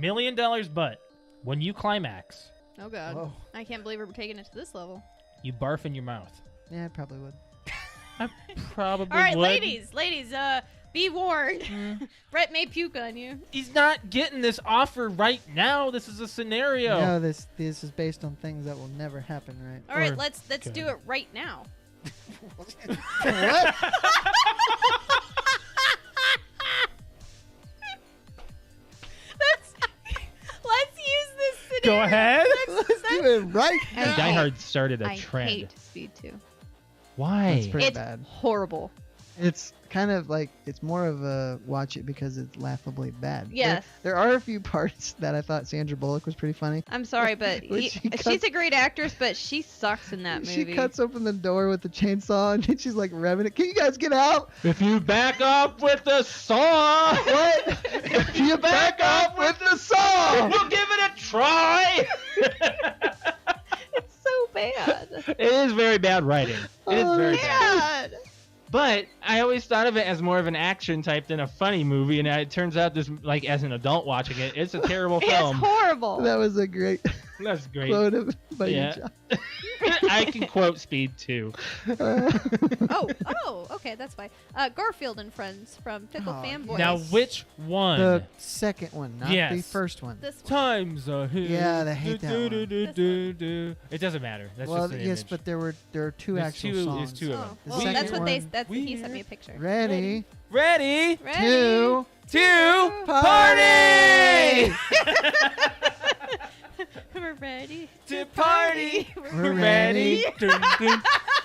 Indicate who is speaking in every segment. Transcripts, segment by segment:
Speaker 1: $1 million, but when you climax,
Speaker 2: Oh, God.
Speaker 3: Whoa.
Speaker 2: I can't believe we're taking it to this level.
Speaker 1: you barf in your mouth.
Speaker 3: Yeah, I probably would.
Speaker 1: I probably
Speaker 2: All right,
Speaker 1: would.
Speaker 2: ladies, be warned. Brett may puke on you.
Speaker 1: He's not getting this offer right now. This is a scenario.
Speaker 3: No, this is based on things that will never happen, right?
Speaker 2: All right,
Speaker 1: Or-
Speaker 2: let's do it right now.
Speaker 3: What?
Speaker 2: Let's use this scenario.
Speaker 1: Go ahead.
Speaker 3: Let's do it right
Speaker 2: And
Speaker 3: now.
Speaker 1: Die Hard started a
Speaker 2: I
Speaker 1: trend.
Speaker 2: hate Speed 2.
Speaker 1: Why?
Speaker 3: That's pretty
Speaker 2: It's
Speaker 3: bad.
Speaker 2: horrible.
Speaker 3: It's kind of like, it's more of a watch it because it's laughably bad.
Speaker 2: Yes.
Speaker 3: There are a few parts that I thought Sandra Bullock was pretty funny.
Speaker 2: I'm sorry, but
Speaker 3: When she cuts-
Speaker 2: she's a great actress, but she sucks in that
Speaker 3: She
Speaker 2: movie.
Speaker 3: cuts open the door with the chainsaw and she's like revving it. Can you guys get out?
Speaker 1: If you back up with the saw,
Speaker 3: What? If you back up with the saw!
Speaker 1: we'll give it a try.
Speaker 2: It's so bad.
Speaker 1: It is very bad writing. It is very bad.
Speaker 2: Bad.
Speaker 1: But I always thought of it as more of an action type than a funny movie, and it turns out this, like, as an adult watching it, it's a terrible film.
Speaker 2: It's horrible.
Speaker 3: That was a great
Speaker 1: That's great.
Speaker 3: quote by
Speaker 1: Yeah.
Speaker 3: you, John.
Speaker 1: I can quote Speed too.
Speaker 2: Oh, okay, that's fine. Garfield and Friends from Pickle
Speaker 3: Oh,
Speaker 2: Fanboys.
Speaker 1: Now, which one?
Speaker 3: The second one, not the
Speaker 1: Yes.
Speaker 3: first one.
Speaker 2: This one.
Speaker 1: Times are here.
Speaker 3: Yeah, I hate that one.
Speaker 1: It doesn't matter. That's
Speaker 3: Well,
Speaker 1: just an
Speaker 3: yes,
Speaker 1: image.
Speaker 3: but there are two
Speaker 1: There's
Speaker 3: actual
Speaker 1: two-
Speaker 3: songs.
Speaker 1: there's two of them.
Speaker 2: Oh,
Speaker 3: The
Speaker 2: well,
Speaker 3: second
Speaker 2: that's what they.
Speaker 3: one,
Speaker 2: That's he sent me a picture.
Speaker 3: Ready?
Speaker 1: Ready
Speaker 2: Ready.
Speaker 3: Two.
Speaker 1: to
Speaker 3: Party!
Speaker 2: We're ready
Speaker 1: to party.
Speaker 3: We're ready.
Speaker 1: Dun, dun,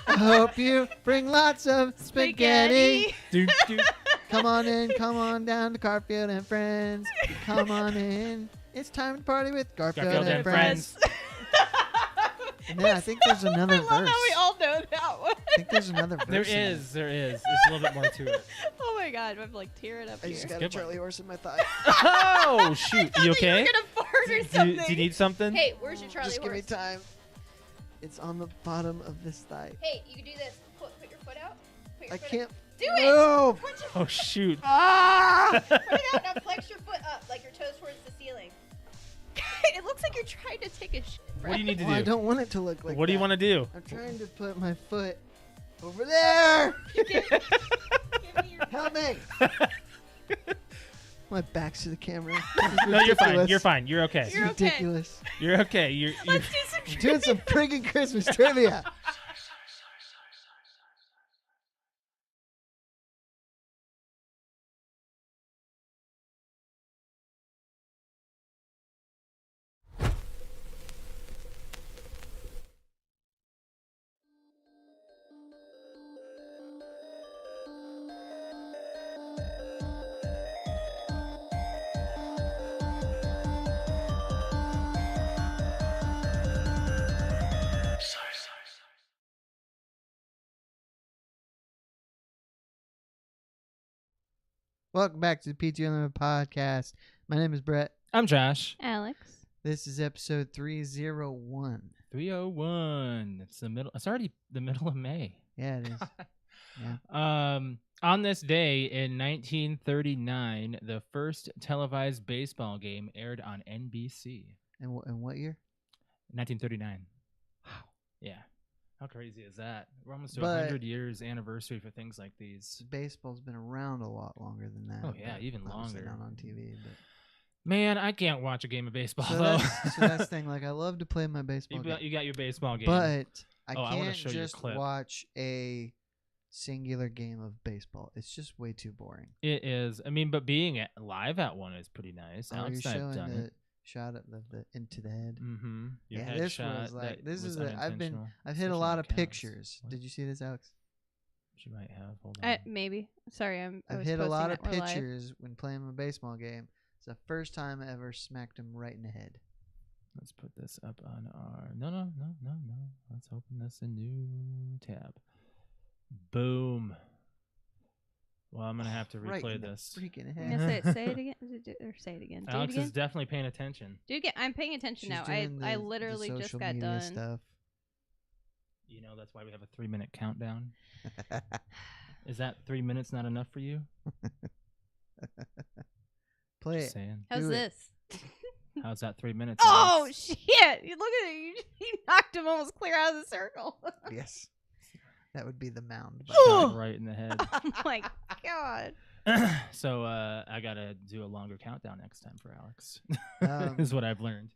Speaker 3: I hope you bring lots of spaghetti.
Speaker 1: dun, dun.
Speaker 3: Come on down to Garfield and Friends. Come on in. It's time to party with Garfield,
Speaker 1: Garfield
Speaker 3: and
Speaker 1: and
Speaker 3: Friends.
Speaker 1: Friends.
Speaker 3: And then I think there's another
Speaker 2: I
Speaker 3: verse.
Speaker 2: love how we all know that one.
Speaker 3: I think there's another verse.
Speaker 1: There
Speaker 3: in it.
Speaker 1: is. There's a little bit more to it.
Speaker 2: Oh my God, I'm like tearing up
Speaker 3: I
Speaker 2: here.
Speaker 3: just
Speaker 1: It's
Speaker 3: got
Speaker 1: a
Speaker 3: a
Speaker 1: good one.
Speaker 3: Charlie horse in my thigh.
Speaker 1: Oh shoot! You okay?
Speaker 2: You're gonna fart or
Speaker 1: Do
Speaker 2: something.
Speaker 1: you need something?
Speaker 2: Hey, where's your Charlie
Speaker 3: Just give me
Speaker 2: horse?
Speaker 3: time. It's on the bottom of this thigh.
Speaker 2: Hey, you can do this. Put your foot out. Put your
Speaker 3: I
Speaker 2: foot
Speaker 3: can't
Speaker 2: Out. Do it.
Speaker 3: move.
Speaker 2: Put your
Speaker 1: Oh shoot!
Speaker 2: Ah! Put it out. Now flex your foot up like your toes towards the ceiling. It looks like you're trying to take a shit.
Speaker 1: What do you need to
Speaker 3: Well, I
Speaker 1: do?
Speaker 3: don't want it to look like
Speaker 1: What do you want to do?
Speaker 3: I'm trying to put my foot over there.
Speaker 2: Give me your
Speaker 3: Help me. My back's to the camera.
Speaker 1: No, you're fine. You're fine. You're okay.
Speaker 3: It's
Speaker 2: You're okay.
Speaker 3: ridiculous.
Speaker 1: You're okay. You're
Speaker 2: Let's do some.
Speaker 3: I'm doing some friggin' Christmas trivia. Welcome back to the PTOUnlimited podcast. My name is Brett.
Speaker 1: I'm Josh.
Speaker 2: Alex.
Speaker 3: This is episode 301.
Speaker 1: 301. It's the middle. It's already the middle of May.
Speaker 3: Yeah, it is.
Speaker 1: On this day in 1939, the first televised baseball game aired on NBC.
Speaker 3: And what year?
Speaker 1: 1939. Wow. Yeah. How crazy is that? We're almost to a
Speaker 3: But-
Speaker 1: 100 years anniversary for things like these.
Speaker 3: Baseball's been around a lot longer than that.
Speaker 1: Oh, yeah,
Speaker 3: but
Speaker 1: even
Speaker 3: obviously
Speaker 1: longer.
Speaker 3: Not on TV. But.
Speaker 1: Man, I can't watch a game of baseball
Speaker 3: So
Speaker 1: though.
Speaker 3: that's the thing. Like, I love to play my baseball
Speaker 1: you
Speaker 3: game,
Speaker 1: got your baseball game.
Speaker 3: but I
Speaker 1: Oh, I wanna
Speaker 3: can't
Speaker 1: show you a
Speaker 3: just
Speaker 1: clip.
Speaker 3: watch a singular game of baseball. It's just way too boring.
Speaker 1: It is. I mean, but being live at one is pretty nice.
Speaker 3: Are you
Speaker 1: Alex and I have
Speaker 3: showing
Speaker 1: done
Speaker 3: the
Speaker 1: it.
Speaker 3: shot of the into the head?
Speaker 1: Mm-hmm. Your
Speaker 3: Yeah, this
Speaker 1: headshot.
Speaker 3: was like-
Speaker 1: that
Speaker 3: this
Speaker 1: was
Speaker 3: is a- I've hit
Speaker 1: unintentional.
Speaker 3: a lot of
Speaker 1: Especially when it
Speaker 3: pictures.
Speaker 1: counts. What?
Speaker 3: Did you see this, Alex?
Speaker 1: She might have. Hold on.
Speaker 2: Maybe. Sorry, I
Speaker 3: I've
Speaker 2: was
Speaker 3: hit a
Speaker 2: posting
Speaker 3: lot of
Speaker 2: that we're live.
Speaker 3: pictures when playing my baseball game. It's the first time I ever smacked him right in the head.
Speaker 1: Let's put this up on our. No. Let's open this a new tab. Boom. Well, I'm gonna have to
Speaker 3: Right
Speaker 1: replay
Speaker 3: in the
Speaker 1: this.
Speaker 3: freaking
Speaker 2: Yeah,
Speaker 3: head.
Speaker 2: say it again. Or say it again. Do
Speaker 1: Alex
Speaker 2: it again.
Speaker 1: is definitely paying attention.
Speaker 2: Do it again. I'm paying attention
Speaker 3: She's
Speaker 2: now.
Speaker 3: doing
Speaker 2: I
Speaker 3: the
Speaker 2: literally just
Speaker 3: social
Speaker 2: got
Speaker 3: media
Speaker 2: done.
Speaker 3: stuff.
Speaker 1: You know that's why we have a 3-minute countdown. Is that 3 minutes not enough for you?
Speaker 3: Play
Speaker 1: Just
Speaker 3: it.
Speaker 1: saying.
Speaker 2: How's
Speaker 3: Do it.
Speaker 2: this?
Speaker 1: How's that 3 minutes?
Speaker 2: Oh
Speaker 1: Alex?
Speaker 2: shit! You look at it. You knocked him almost clear out of the circle.
Speaker 3: Yes. That would be the mound.
Speaker 1: Shot right in the head.
Speaker 2: Oh my god.
Speaker 1: So I gotta do a longer countdown next time for Alex.
Speaker 3: Um,
Speaker 1: is what I've learned.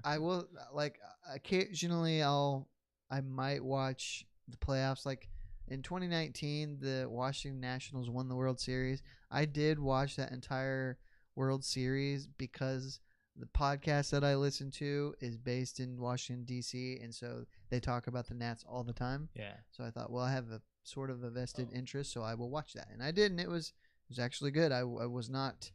Speaker 3: I will like occasionally I might watch the playoffs. Like in 2019, the Washington Nationals won the World Series. I did watch that entire World Series because the podcast that I listen to is based in Washington D.C. and so they talk about the Nats all the time.
Speaker 1: Yeah.
Speaker 3: So I thought, well, I have a sort of a vested interest, so I will watch that, and I did, and it was actually good. I was not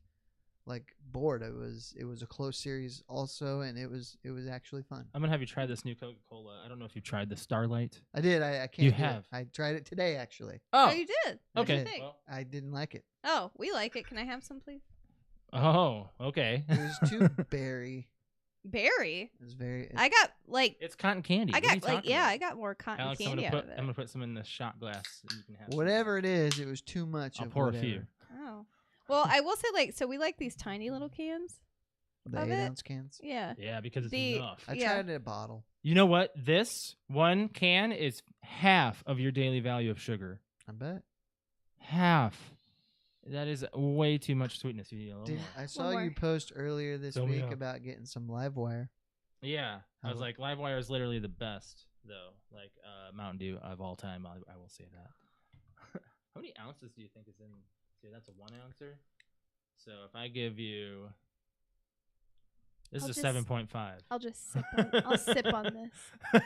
Speaker 3: like bored. It was a close series also, and it was actually fun.
Speaker 1: I'm gonna have you try this new Coca-Cola. I don't know if you've tried the Starlight.
Speaker 3: I did. I can't.
Speaker 1: You
Speaker 3: do it.
Speaker 1: have.
Speaker 3: I tried it today actually.
Speaker 2: Oh, you did. What'd you
Speaker 1: Okay.
Speaker 2: think?
Speaker 1: Well,
Speaker 3: I didn't like it.
Speaker 2: Oh, we like it. Can I have some, please?
Speaker 1: oh, okay.
Speaker 3: It was too berry.
Speaker 2: Berry.
Speaker 3: It was very.
Speaker 2: I got like.
Speaker 1: It's cotton candy.
Speaker 2: I
Speaker 1: What are you
Speaker 2: got like
Speaker 1: talking
Speaker 2: yeah.
Speaker 1: about?
Speaker 2: I got more cotton
Speaker 1: Alex,
Speaker 2: candy out of it.
Speaker 1: I'm gonna put some in the shot glass. And you can have some.
Speaker 3: Whatever it is, it was too much.
Speaker 1: I'll
Speaker 3: of
Speaker 1: pour
Speaker 3: whatever.
Speaker 1: a few.
Speaker 2: Oh. Well, I will say like so we like these tiny little cans.
Speaker 3: The
Speaker 2: Of
Speaker 3: 8-ounce cans.
Speaker 2: Yeah.
Speaker 1: Yeah, because it's
Speaker 2: The-
Speaker 1: enough.
Speaker 3: I
Speaker 2: Yeah.
Speaker 3: tried a bottle.
Speaker 1: You know what? This one can is half of your daily value of sugar.
Speaker 3: I bet.
Speaker 1: Half. That is way too much sweetness. You need a little
Speaker 3: Did,
Speaker 1: more.
Speaker 3: I saw
Speaker 2: more.
Speaker 3: you post earlier this
Speaker 1: Fill me
Speaker 3: week
Speaker 1: up.
Speaker 3: about getting some live wire.
Speaker 1: Yeah, I was
Speaker 3: How-
Speaker 1: like, Livewire is literally the best, though. Like Mountain Dew of all time. I will say that. How many ounces do you think is in? See, that's a 1 ouncer. So if I give you, this
Speaker 2: I'll
Speaker 1: is a
Speaker 2: just-
Speaker 1: 7.5.
Speaker 2: I'll just sip on. I'll sip on this.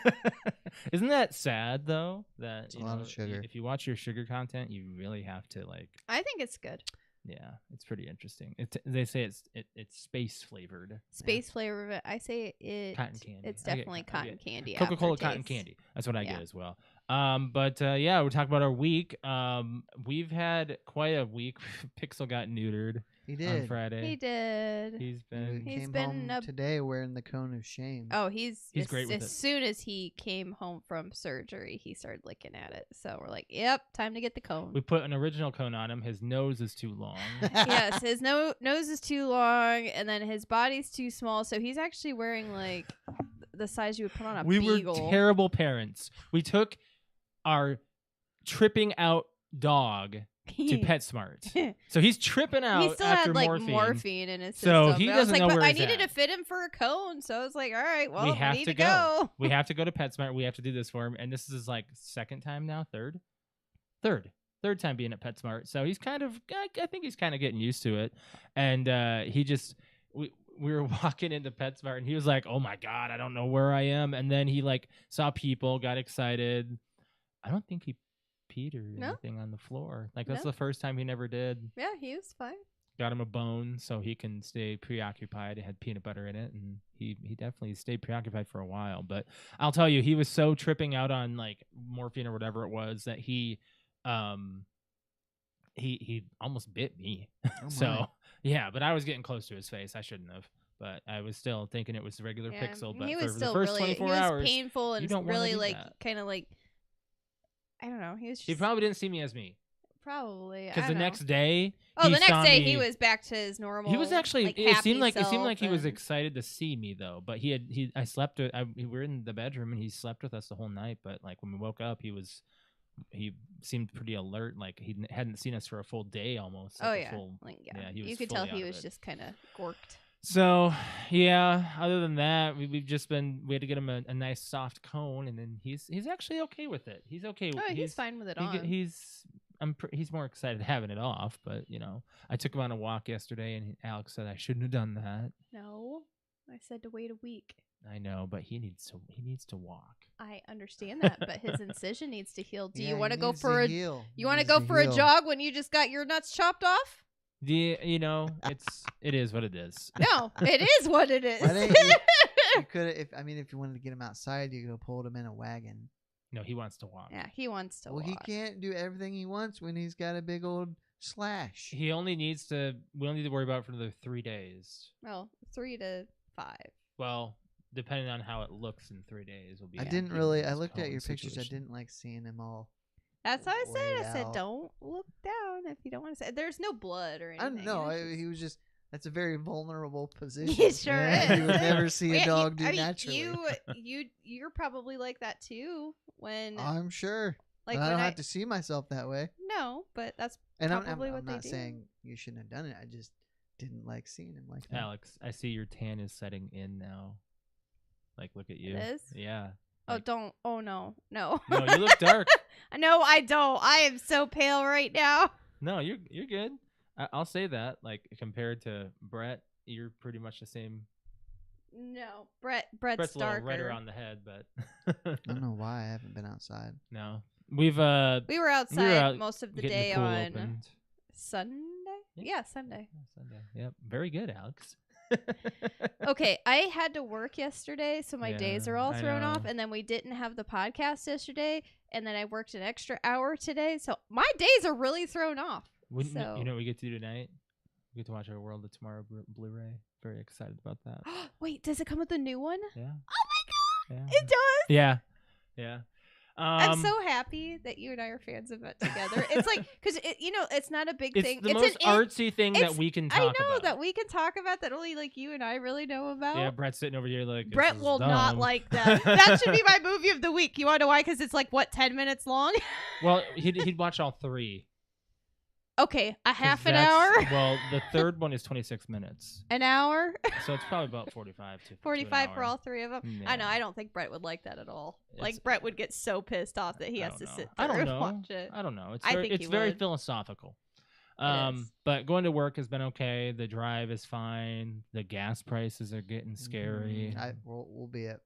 Speaker 1: Isn't that sad though? That
Speaker 3: It's a lot of sugar.
Speaker 1: If you watch your sugar content, you really have to like.
Speaker 2: I think it's good.
Speaker 1: Yeah, it's pretty interesting. They say it's space flavored.
Speaker 2: Space flavor of it. I say it.
Speaker 1: Cotton candy.
Speaker 2: It's
Speaker 1: I get
Speaker 2: definitely
Speaker 1: co- I
Speaker 2: cotton
Speaker 1: get
Speaker 2: candy.
Speaker 1: Coca-Cola cotton
Speaker 2: aftertaste.
Speaker 1: candy. That's what I
Speaker 2: Yeah.
Speaker 1: get as well. But yeah, we're talking about our week. We've had quite a week. Pixel got neutered
Speaker 3: He
Speaker 1: on
Speaker 3: did.
Speaker 1: Friday.
Speaker 2: He did.
Speaker 1: He's
Speaker 3: He
Speaker 1: been
Speaker 2: He's
Speaker 3: came
Speaker 2: been
Speaker 3: home
Speaker 2: a-
Speaker 3: today wearing the cone of shame.
Speaker 2: Oh, he's
Speaker 1: He's great with
Speaker 2: as
Speaker 1: it.
Speaker 2: soon as he came home from surgery, he started licking at it. So we're like, "Yep, time to get the cone."
Speaker 1: we put an original cone on him. His nose is too long.
Speaker 2: Yes, his nose is too long, and then his body's too small. So he's actually wearing like the size you would put on a
Speaker 1: We
Speaker 2: beagle.
Speaker 1: were terrible parents. We took our tripping out dog to PetSmart. So he's tripping out
Speaker 2: He still
Speaker 1: after
Speaker 2: had like
Speaker 1: morphine.
Speaker 2: in his
Speaker 1: So
Speaker 2: system.
Speaker 1: he
Speaker 2: But I was
Speaker 1: doesn't
Speaker 2: like,
Speaker 1: know
Speaker 2: but
Speaker 1: where
Speaker 2: I
Speaker 1: he's
Speaker 2: needed
Speaker 1: at.
Speaker 2: to fit him for a cone, so I was like, all right, well,
Speaker 1: we
Speaker 2: we
Speaker 1: have
Speaker 2: need
Speaker 1: to
Speaker 2: to go.
Speaker 1: We have to go to PetSmart. We have to do this for him. And this is his like second time now, third time being at PetSmart. So he's kind of, I think he's kind of getting used to it. And he just, we were walking into PetSmart and he was like, oh my God, I don't know where I am. And then he like saw people, got excited. I don't think he peed or
Speaker 2: No.
Speaker 1: anything on the floor. Like that's
Speaker 2: No.
Speaker 1: the first time he never did.
Speaker 2: Yeah, he was fine.
Speaker 1: Got him a bone so he can stay preoccupied. It had peanut butter in it, and he definitely stayed preoccupied for a while. But I'll tell you, he was so tripping out on like morphine or whatever it was that he almost bit me.
Speaker 3: Oh,
Speaker 1: So
Speaker 3: my.
Speaker 1: yeah, but I was getting close to his face. I shouldn't have, but I was still thinking it was regular
Speaker 2: Yeah,
Speaker 1: Pixel. But
Speaker 2: he
Speaker 1: for
Speaker 2: was
Speaker 1: the
Speaker 2: still
Speaker 1: first
Speaker 2: really
Speaker 1: 24
Speaker 2: he was
Speaker 1: hours,
Speaker 2: painful
Speaker 1: you
Speaker 2: and
Speaker 1: don't wanna
Speaker 2: really
Speaker 1: do
Speaker 2: like
Speaker 1: that.
Speaker 2: kind of like I don't know. He was just
Speaker 1: he probably didn't see me as me
Speaker 2: probably
Speaker 1: because
Speaker 2: I
Speaker 1: the
Speaker 2: don't know.
Speaker 1: next day.
Speaker 2: Oh,
Speaker 1: he
Speaker 2: the next
Speaker 1: saw
Speaker 2: day
Speaker 1: me-
Speaker 2: he was back to his normal.
Speaker 1: He was actually.
Speaker 2: like,
Speaker 1: it
Speaker 2: happy
Speaker 1: seemed like he was
Speaker 2: self and-
Speaker 1: excited to see me though. But I slept. We were in the bedroom and he slept with us the whole night. But like when we woke up, he seemed pretty alert. Like he hadn't seen us for a full day almost.
Speaker 2: Oh
Speaker 1: like a
Speaker 2: yeah,
Speaker 1: full-
Speaker 2: like
Speaker 1: yeah,
Speaker 2: yeah.
Speaker 1: he was
Speaker 2: You could
Speaker 1: fully
Speaker 2: tell he
Speaker 1: out of
Speaker 2: was
Speaker 1: it.
Speaker 2: just kind of gorked.
Speaker 1: So yeah. Other than that, we've just been. We had to get him a nice soft cone, and then he's actually okay with it. He's okay.
Speaker 2: Oh, he's fine with it on.
Speaker 1: He's more excited having it off, but I took him on a walk yesterday, and Alex said I shouldn't have done that.
Speaker 2: No, I said to wait a week.
Speaker 1: I know, but he needs to walk.
Speaker 2: I understand that, but his incision needs to heal. Do
Speaker 3: Yeah,
Speaker 2: you want to
Speaker 3: he
Speaker 2: go
Speaker 3: needs
Speaker 2: for a
Speaker 3: heal. He
Speaker 2: you want to
Speaker 3: needs
Speaker 2: go for a
Speaker 3: heal.
Speaker 2: jog when you just got your nuts chopped off?
Speaker 1: It is what it is.
Speaker 2: No, it is what it is.
Speaker 3: Why didn't you could if you wanted to get him outside, you could have pulled him in a wagon.
Speaker 1: No, he wants to walk.
Speaker 2: Yeah, he wants to
Speaker 3: Well, he
Speaker 2: walk.
Speaker 3: can't do everything he wants when he's got a big old slash.
Speaker 1: He only needs to. We don't need to worry about it for another 3 days.
Speaker 2: Well, 3 to 5.
Speaker 1: Well, depending on how it looks in 3 days, will be.
Speaker 3: I
Speaker 2: Yeah.
Speaker 3: didn't
Speaker 1: depending
Speaker 3: really.
Speaker 1: on
Speaker 3: I
Speaker 1: his
Speaker 3: looked at your
Speaker 1: Cohen's
Speaker 3: pictures. I
Speaker 1: situation.
Speaker 3: didn't like seeing him all.
Speaker 2: That's what I said.
Speaker 3: Laid
Speaker 2: I said,
Speaker 3: out.
Speaker 2: don't look down if you don't want to say. There's no blood or
Speaker 3: I
Speaker 2: anything.
Speaker 3: don't know.
Speaker 2: It's just-
Speaker 3: He was just That's a very vulnerable position.
Speaker 2: It sure is.
Speaker 3: You would never see a
Speaker 2: Yeah,
Speaker 3: dog do
Speaker 2: I mean,
Speaker 3: naturally.
Speaker 2: You're probably like that too. When
Speaker 3: I'm sure.
Speaker 2: like
Speaker 3: But I
Speaker 2: when
Speaker 3: don't have to see myself that way.
Speaker 2: no, but that's
Speaker 3: And
Speaker 2: probably
Speaker 3: I'm
Speaker 2: what they
Speaker 3: not
Speaker 2: do.
Speaker 3: saying you shouldn't have done it. I just didn't like seeing him like that.
Speaker 1: Alex, I see your tan is setting in now. Like, look at you.
Speaker 2: It is?
Speaker 1: Yeah.
Speaker 2: Oh,
Speaker 1: Like-
Speaker 2: don't. Oh no, no.
Speaker 1: No, you look dark.
Speaker 2: No, I don't. I am so pale right now.
Speaker 1: No, you're good. I'll say that. Like compared to Brett, you're pretty much the same.
Speaker 2: No, Brett's
Speaker 1: Brett's a little
Speaker 2: darker.
Speaker 1: redder on the head, but
Speaker 3: I don't know why I haven't been outside.
Speaker 1: no, we've
Speaker 2: We were outside
Speaker 1: out
Speaker 2: most of the
Speaker 1: getting
Speaker 2: day
Speaker 1: the pool
Speaker 2: on
Speaker 1: opened.
Speaker 2: Sunday.
Speaker 1: Yeah.
Speaker 2: Yeah, Sunday.
Speaker 1: Yeah, Sunday. Yep, very good, Alex.
Speaker 2: Okay, I had to work yesterday, so my days
Speaker 1: Yeah,
Speaker 2: are all
Speaker 1: I
Speaker 2: thrown off.
Speaker 1: know.
Speaker 2: And then we didn't have the podcast yesterday, and then I worked an extra hour today, so my days are really thrown off.
Speaker 1: Wouldn't
Speaker 2: So-
Speaker 1: you know what we get to do tonight? We get to watch our World of Tomorrow Blu-ray. Very excited about that.
Speaker 2: Wait, does it come with a new one?
Speaker 1: Yeah.
Speaker 2: Oh my god,
Speaker 1: Yeah.
Speaker 2: it does.
Speaker 1: Yeah. Yeah.
Speaker 2: I'm so happy that you and I are fans of it together. It's like because it's not a big
Speaker 1: it's
Speaker 2: thing.
Speaker 1: the
Speaker 2: It's
Speaker 1: most
Speaker 2: an
Speaker 1: artsy thing that
Speaker 2: it's-
Speaker 1: we can
Speaker 2: I
Speaker 1: talk
Speaker 2: know
Speaker 1: about.
Speaker 2: that we can talk about that only like you and I really know about.
Speaker 1: Yeah, Brett's sitting over here like
Speaker 2: Brett
Speaker 1: this is
Speaker 2: will not
Speaker 1: dumb.
Speaker 2: like that. That should be my movie of the week. You want to know why? Because it's like what 10 minutes long.
Speaker 1: Well, he'd watch all three.
Speaker 2: Okay, a
Speaker 1: 'Cause
Speaker 2: half an
Speaker 1: that's-
Speaker 2: hour,
Speaker 1: Well, the third one is 26 minutes,
Speaker 2: an hour,
Speaker 1: so it's probably about 45 to
Speaker 2: 45
Speaker 1: to
Speaker 2: for
Speaker 1: an hour.
Speaker 2: all three of them.
Speaker 1: Yeah.
Speaker 2: I know. I don't think Brett would like that at all. Like
Speaker 1: It's-
Speaker 2: Brett would get so pissed off that he
Speaker 1: I
Speaker 2: has
Speaker 1: don't
Speaker 2: to
Speaker 1: know.
Speaker 2: sit
Speaker 1: I
Speaker 2: there
Speaker 1: don't
Speaker 2: and
Speaker 1: know.
Speaker 2: watch it.
Speaker 1: I don't know. It's
Speaker 2: I
Speaker 1: very,
Speaker 2: think
Speaker 1: it's
Speaker 2: he
Speaker 1: very
Speaker 2: would.
Speaker 1: philosophical.
Speaker 2: is.
Speaker 1: But going to work has been okay. The drive is fine. The gas prices are getting scary.
Speaker 3: We'll be at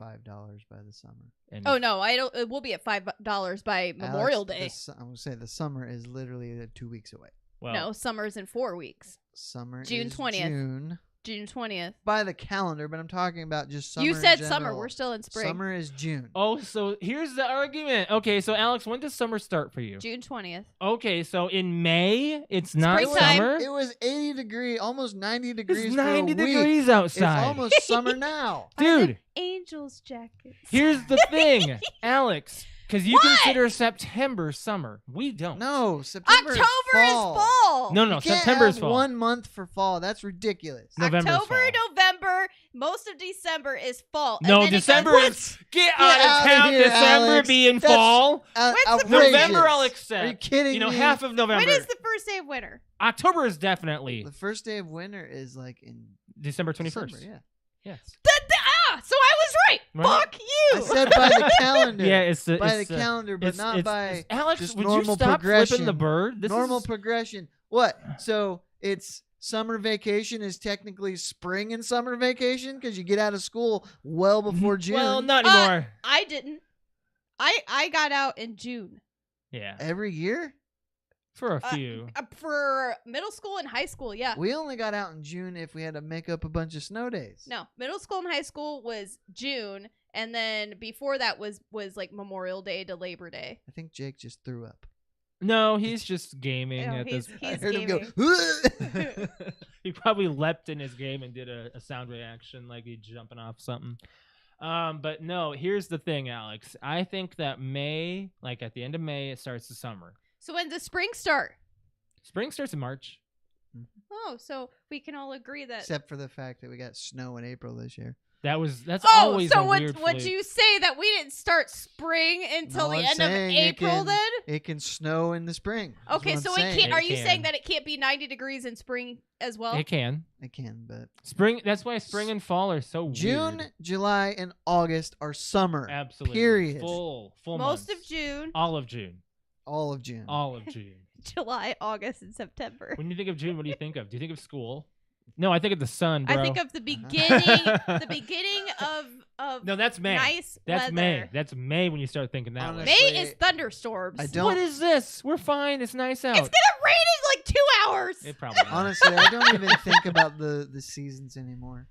Speaker 3: $5 by the summer.
Speaker 1: And
Speaker 2: Oh no, I don't. It will be at $5 by Memorial
Speaker 3: Alex,
Speaker 2: Day.
Speaker 3: I'm gonna say the summer is literally 2 weeks away.
Speaker 1: well,
Speaker 2: No, summer's in 4 weeks.
Speaker 3: Summer
Speaker 2: June
Speaker 3: is
Speaker 2: 20th.
Speaker 3: June
Speaker 2: June 20th.
Speaker 3: by the calendar, but I'm talking about just summer.
Speaker 2: You
Speaker 3: in
Speaker 2: said summer.
Speaker 3: general.
Speaker 2: We're still in spring.
Speaker 3: Summer is June.
Speaker 1: Oh, so here's the argument. Okay, so Alex, when does summer start for you?
Speaker 2: June 20th.
Speaker 1: Okay, so in May, it's not
Speaker 2: Springtime.
Speaker 1: summer.
Speaker 3: It was 80 degrees, almost 90 degrees.
Speaker 1: It's
Speaker 3: for a
Speaker 1: 90
Speaker 3: week.
Speaker 1: degrees
Speaker 3: It's
Speaker 1: outside.
Speaker 3: almost summer now.
Speaker 1: Dude,
Speaker 2: Angels jackets.
Speaker 1: here's the thing, Alex, because you
Speaker 2: What?
Speaker 1: consider September summer. We don't.
Speaker 3: No, September
Speaker 2: October
Speaker 3: is
Speaker 2: is
Speaker 3: fall.
Speaker 2: fall.
Speaker 1: No,
Speaker 3: You can't
Speaker 1: September is
Speaker 3: have
Speaker 1: fall.
Speaker 3: 1 month for fall. That's ridiculous.
Speaker 1: November is
Speaker 2: October,
Speaker 1: fall.
Speaker 2: November, most of December is fall. And
Speaker 1: No,
Speaker 2: then it
Speaker 1: December
Speaker 2: goes-
Speaker 1: is get out
Speaker 3: Get
Speaker 1: of
Speaker 3: outta
Speaker 1: town.
Speaker 3: here,
Speaker 1: December
Speaker 3: Alex.
Speaker 1: being
Speaker 3: That's
Speaker 1: fall.
Speaker 2: When's the
Speaker 1: November, I'll
Speaker 3: Are you
Speaker 1: accept.
Speaker 3: kidding me?
Speaker 1: Half of November.
Speaker 2: When is the first day of winter?
Speaker 1: October is definitely
Speaker 3: The first day of winter is like in
Speaker 1: December 21st.
Speaker 3: December, yeah.
Speaker 1: Yes.
Speaker 2: So I was right.
Speaker 1: Right.
Speaker 2: Fuck you.
Speaker 3: I said by the calendar.
Speaker 1: Yeah, it's the
Speaker 3: by
Speaker 1: it's
Speaker 3: the calendar, but
Speaker 1: it's-
Speaker 3: not
Speaker 1: it's-
Speaker 3: by
Speaker 1: it's- Alex,
Speaker 3: just
Speaker 1: would you
Speaker 3: normal
Speaker 1: stop
Speaker 3: progression.
Speaker 1: flipping the bird? This
Speaker 3: normal
Speaker 1: is,
Speaker 3: progression. What? So it's summer vacation is technically spring and summer vacation because you get out of school well before June.
Speaker 1: well, not anymore.
Speaker 2: I didn't. I got out in June.
Speaker 1: Yeah,
Speaker 3: Every year?
Speaker 1: for a few.
Speaker 2: For middle school and high school, yeah.
Speaker 3: We only got out in June if we had to make up a bunch of snow days.
Speaker 2: No, middle school and high school was June, and then before that was like Memorial Day to Labor Day.
Speaker 3: I think Jake just threw up.
Speaker 1: No, he's just gaming
Speaker 2: No,
Speaker 1: at
Speaker 2: he's
Speaker 1: this.
Speaker 3: I
Speaker 2: he's
Speaker 3: heard
Speaker 2: gaming.
Speaker 3: him go.
Speaker 1: He probably leapt in his game and did a sound reaction like he's jumping off something. But no, here's the thing, Alex. I think that May, like at the end of May, it starts the summer.
Speaker 2: So when does spring start?
Speaker 1: Spring starts in March.
Speaker 2: Oh, so we can all agree that.
Speaker 3: Except for the fact that we got snow in April this year.
Speaker 1: That's
Speaker 2: Oh,
Speaker 1: always
Speaker 2: so
Speaker 1: a
Speaker 2: would
Speaker 1: weird
Speaker 2: would
Speaker 1: fluke.
Speaker 2: you say that we didn't start spring until
Speaker 3: No,
Speaker 2: the
Speaker 3: I'm
Speaker 2: end of
Speaker 3: saying it
Speaker 2: April?
Speaker 3: can-
Speaker 2: Then
Speaker 3: It can snow in the spring. is
Speaker 2: okay,
Speaker 3: what
Speaker 2: so
Speaker 3: I'm
Speaker 2: it
Speaker 3: saying.
Speaker 2: can't. Are you
Speaker 1: It
Speaker 2: saying
Speaker 1: can.
Speaker 2: that it can't be 90 degrees in spring as well?
Speaker 1: It can.
Speaker 3: It can, but
Speaker 1: Spring. That's why spring and fall are so
Speaker 3: June,
Speaker 1: weird.
Speaker 3: July, and August are summer.
Speaker 1: Absolutely.
Speaker 3: Period.
Speaker 1: Full
Speaker 2: Most
Speaker 1: months.
Speaker 2: of June,
Speaker 1: All of June.
Speaker 3: All of June.
Speaker 1: All of June.
Speaker 2: July, August, and September.
Speaker 1: When you think of June, what do you think of? Do you think of school? No, I think of the sun, bro.
Speaker 2: I think of the beginning of
Speaker 1: No, that's May.
Speaker 2: nice
Speaker 1: That's
Speaker 2: weather.
Speaker 1: May. That's May when you start thinking that way.
Speaker 3: Honestly,
Speaker 2: May is thunderstorms.
Speaker 3: I
Speaker 2: It's
Speaker 3: don't-
Speaker 1: What is this? We're fine. It's nice out.
Speaker 2: gonna rain in like 2 hours.
Speaker 1: It probably is.
Speaker 3: Honestly, I don't even think about the seasons anymore.